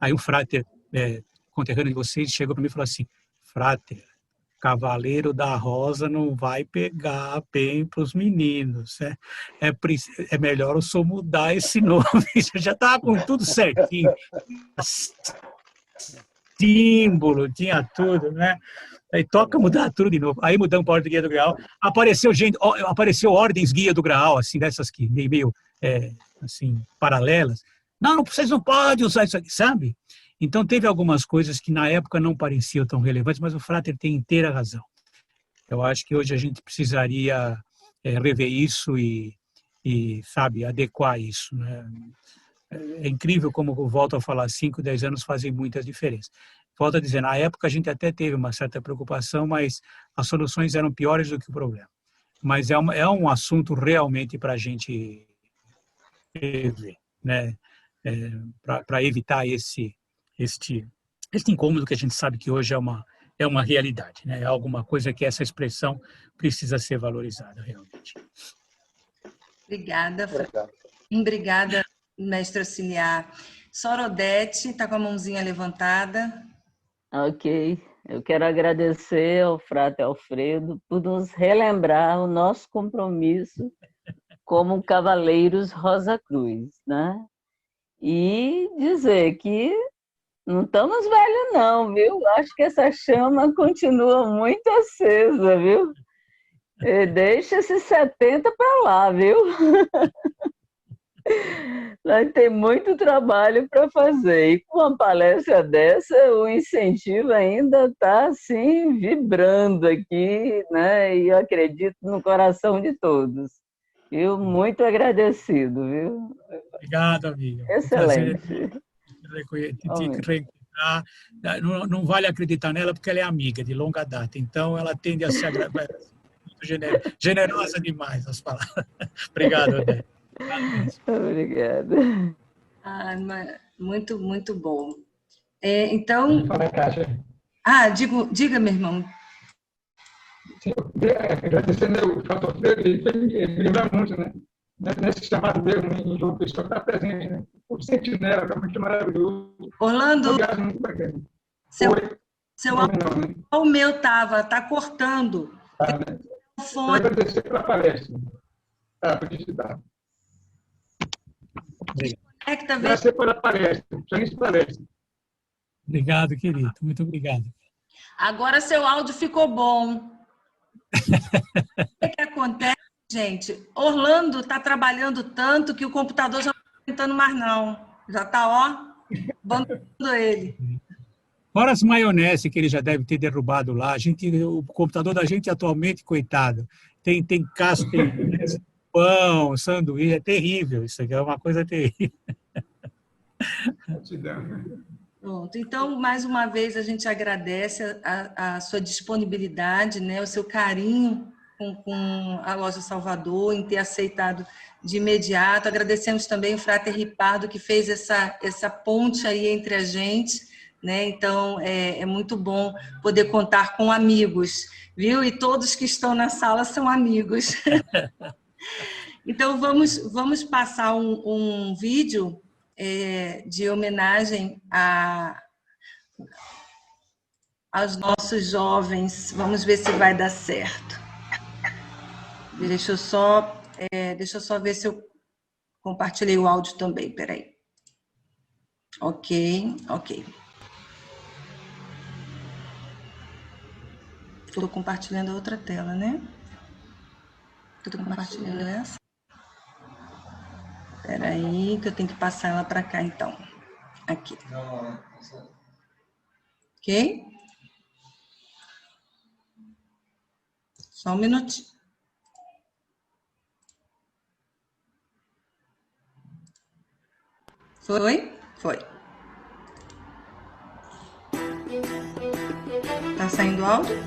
aí o frater, conterrâneo de vocês, chegou para mim e falou assim, frater, Cavaleiro da Rosa não vai pegar bem para os meninos, né? É melhor o senhor mudar esse nome. Eu já estava com tudo certinho. Símbolo, tinha tudo, né? Aí toca mudar tudo de novo. Aí mudamos para a Ordem Guia do Graal. Apareceu ordens Guia do Graal, assim, dessas que meio assim, paralelas. Não, vocês não podem usar isso aqui, sabe? Então, teve algumas coisas que na época não pareciam tão relevantes, mas o frater tem inteira razão. Eu acho que hoje a gente precisaria rever isso e, sabe, adequar isso, né? É incrível como, eu volto a falar, 5, 10 anos fazem muita diferença. Volto a dizer, na época a gente até teve uma certa preocupação, mas as soluções eram piores do que o problema. Mas é um assunto realmente para a gente rever, né? Para evitar este incômodo que a gente sabe que hoje é uma realidade, né? É alguma coisa que essa expressão precisa ser valorizada, realmente. Obrigada. Obrigada, mestre auxiliar. Sorodete, está com a mãozinha levantada. Ok. Eu quero agradecer ao frater Alfredo por nos relembrar o nosso compromisso como Cavaleiros Rosa Cruz, né? E dizer que não estamos velhos não, viu? Acho que essa chama continua muito acesa, viu? E deixa esses 70 para lá, viu? Nós temos muito trabalho para fazer. E com uma palestra dessa, o incentivo ainda está assim, vibrando aqui, né? E eu acredito no coração de todos. Eu muito agradecido, viu? Obrigado, amiga. Excelente. Não vale acreditar nela porque ela é amiga de longa data, então ela tende a ser muito generosa demais as palavras. Obrigado, Odete. Obrigada. Muito, muito bom. Então. Diga, meu irmão. Agradecendo o Frater Alfredo, ele lembra muito, né? Nesse chamado dele em João Pessoa, está presente, né? O sentinela, é muito maravilhoso. Orlando, muito bacana. O meu está cortando. Né? Quero agradecer pela palestra. Felicidade. Agradecer pela palestra. Obrigado, querido. Muito obrigado. Agora seu áudio ficou bom. O que acontece, gente? Orlando está trabalhando tanto que o computador já não está aguentando mais, não. Já está, abandonando ele. Fora as maionese que ele já deve ter derrubado lá. O computador da gente atualmente, coitado, tem casca, pão, sanduíche. É terrível isso aqui, é uma coisa terrível. Pronto. Então, mais uma vez, a gente agradece a sua disponibilidade, né, o seu carinho com a Loja Salvador, em ter aceitado de imediato. Agradecemos também o frater Ripardo, que fez essa ponte aí entre a gente, né? Então, é muito bom poder contar com amigos, viu? E todos que estão na sala são amigos. Então, vamos passar um vídeo de homenagem aos nossos jovens. Vamos ver se vai dar certo. Deixa eu só ver se eu compartilhei o áudio também. Peraí. Ok. Estou compartilhando a outra tela, né? Estou compartilhando essa. Espera aí, que eu tenho que passar ela para cá, então. Aqui. Ok? Só um minutinho. Foi? Foi. Tá saindo áudio?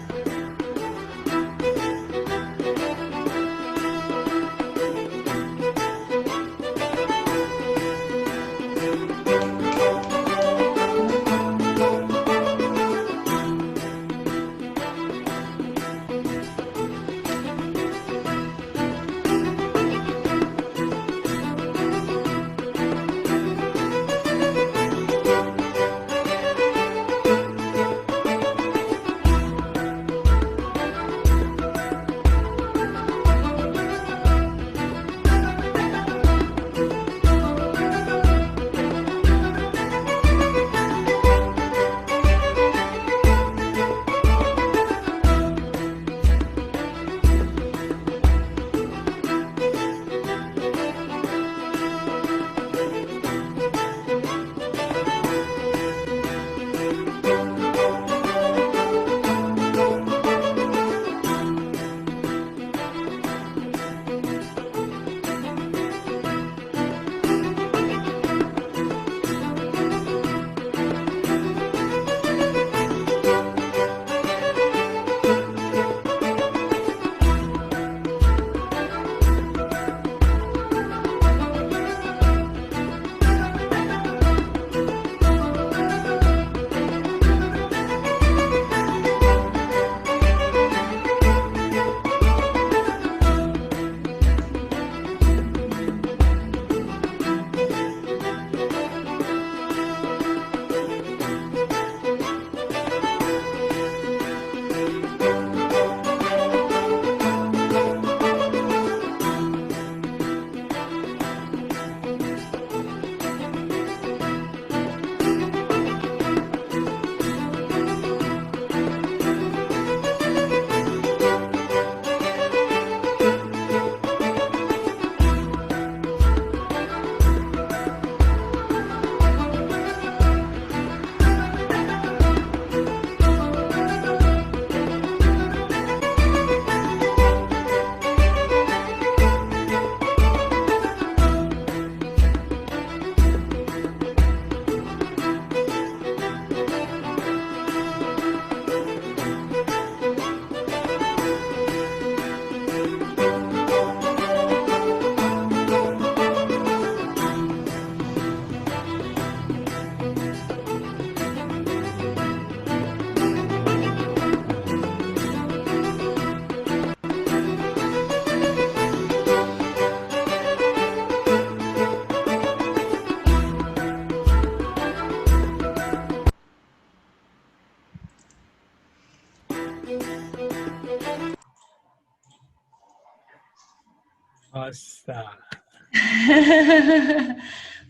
Nossa!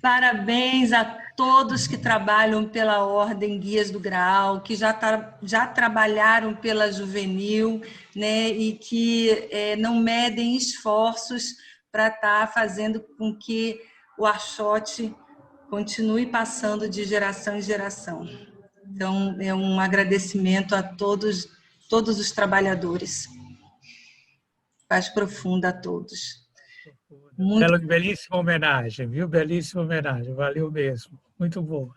Parabéns a todos que trabalham pela Ordem Guias do Graal, que já trabalharam pela Juvenil, né, e que não medem esforços para estar fazendo com que o Axote continue passando de geração em geração. Então, é um agradecimento a todos os trabalhadores. Paz profunda a todos. Belíssima homenagem, viu? Belíssima homenagem, valeu mesmo. Muito boa.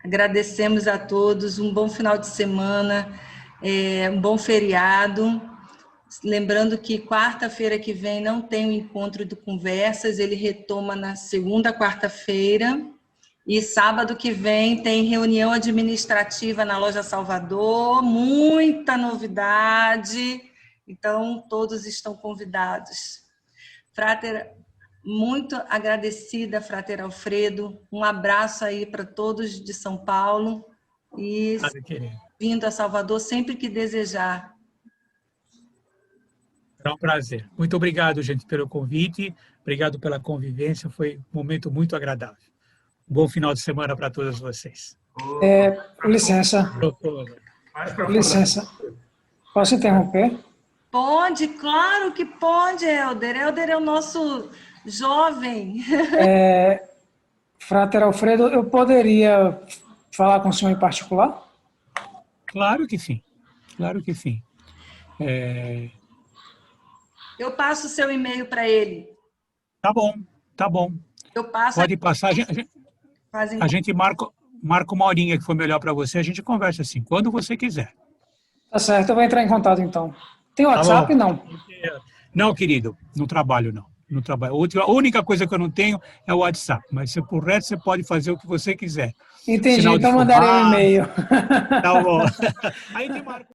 Agradecemos a todos, um bom final de semana, um bom feriado. Lembrando que quarta-feira que vem não tem o encontro do Conversas, ele retoma na segunda quarta-feira. E sábado que vem tem reunião administrativa na Loja Salvador, muita novidade, então todos estão convidados. Frater, muito agradecida, Frater Alfredo, um abraço aí para todos de São Paulo e vindo a Salvador sempre que desejar. É um prazer. Muito obrigado, gente, pelo convite, obrigado pela convivência, foi um momento muito agradável. Bom final de semana para todos vocês. Licença. Licença. Posso interromper? Pode, claro que pode, Helder. Helder é o nosso jovem. Frater Alfredo, eu poderia falar com o senhor em particular? Claro que sim. Claro que sim. Eu passo o seu e-mail para ele. Tá bom, tá bom. Eu passo. Pode passar. A gente marca marca uma horinha que for melhor para você, a gente conversa assim, quando você quiser. Tá certo, eu vou entrar em contato então. Tem WhatsApp? Não. Não, querido, no trabalho não. No trabalho. A única coisa que eu não tenho é o WhatsApp, mas por resto você pode fazer o que você quiser. Entendi, então mandarei um e-mail. Tá bom. Aí tem Marco.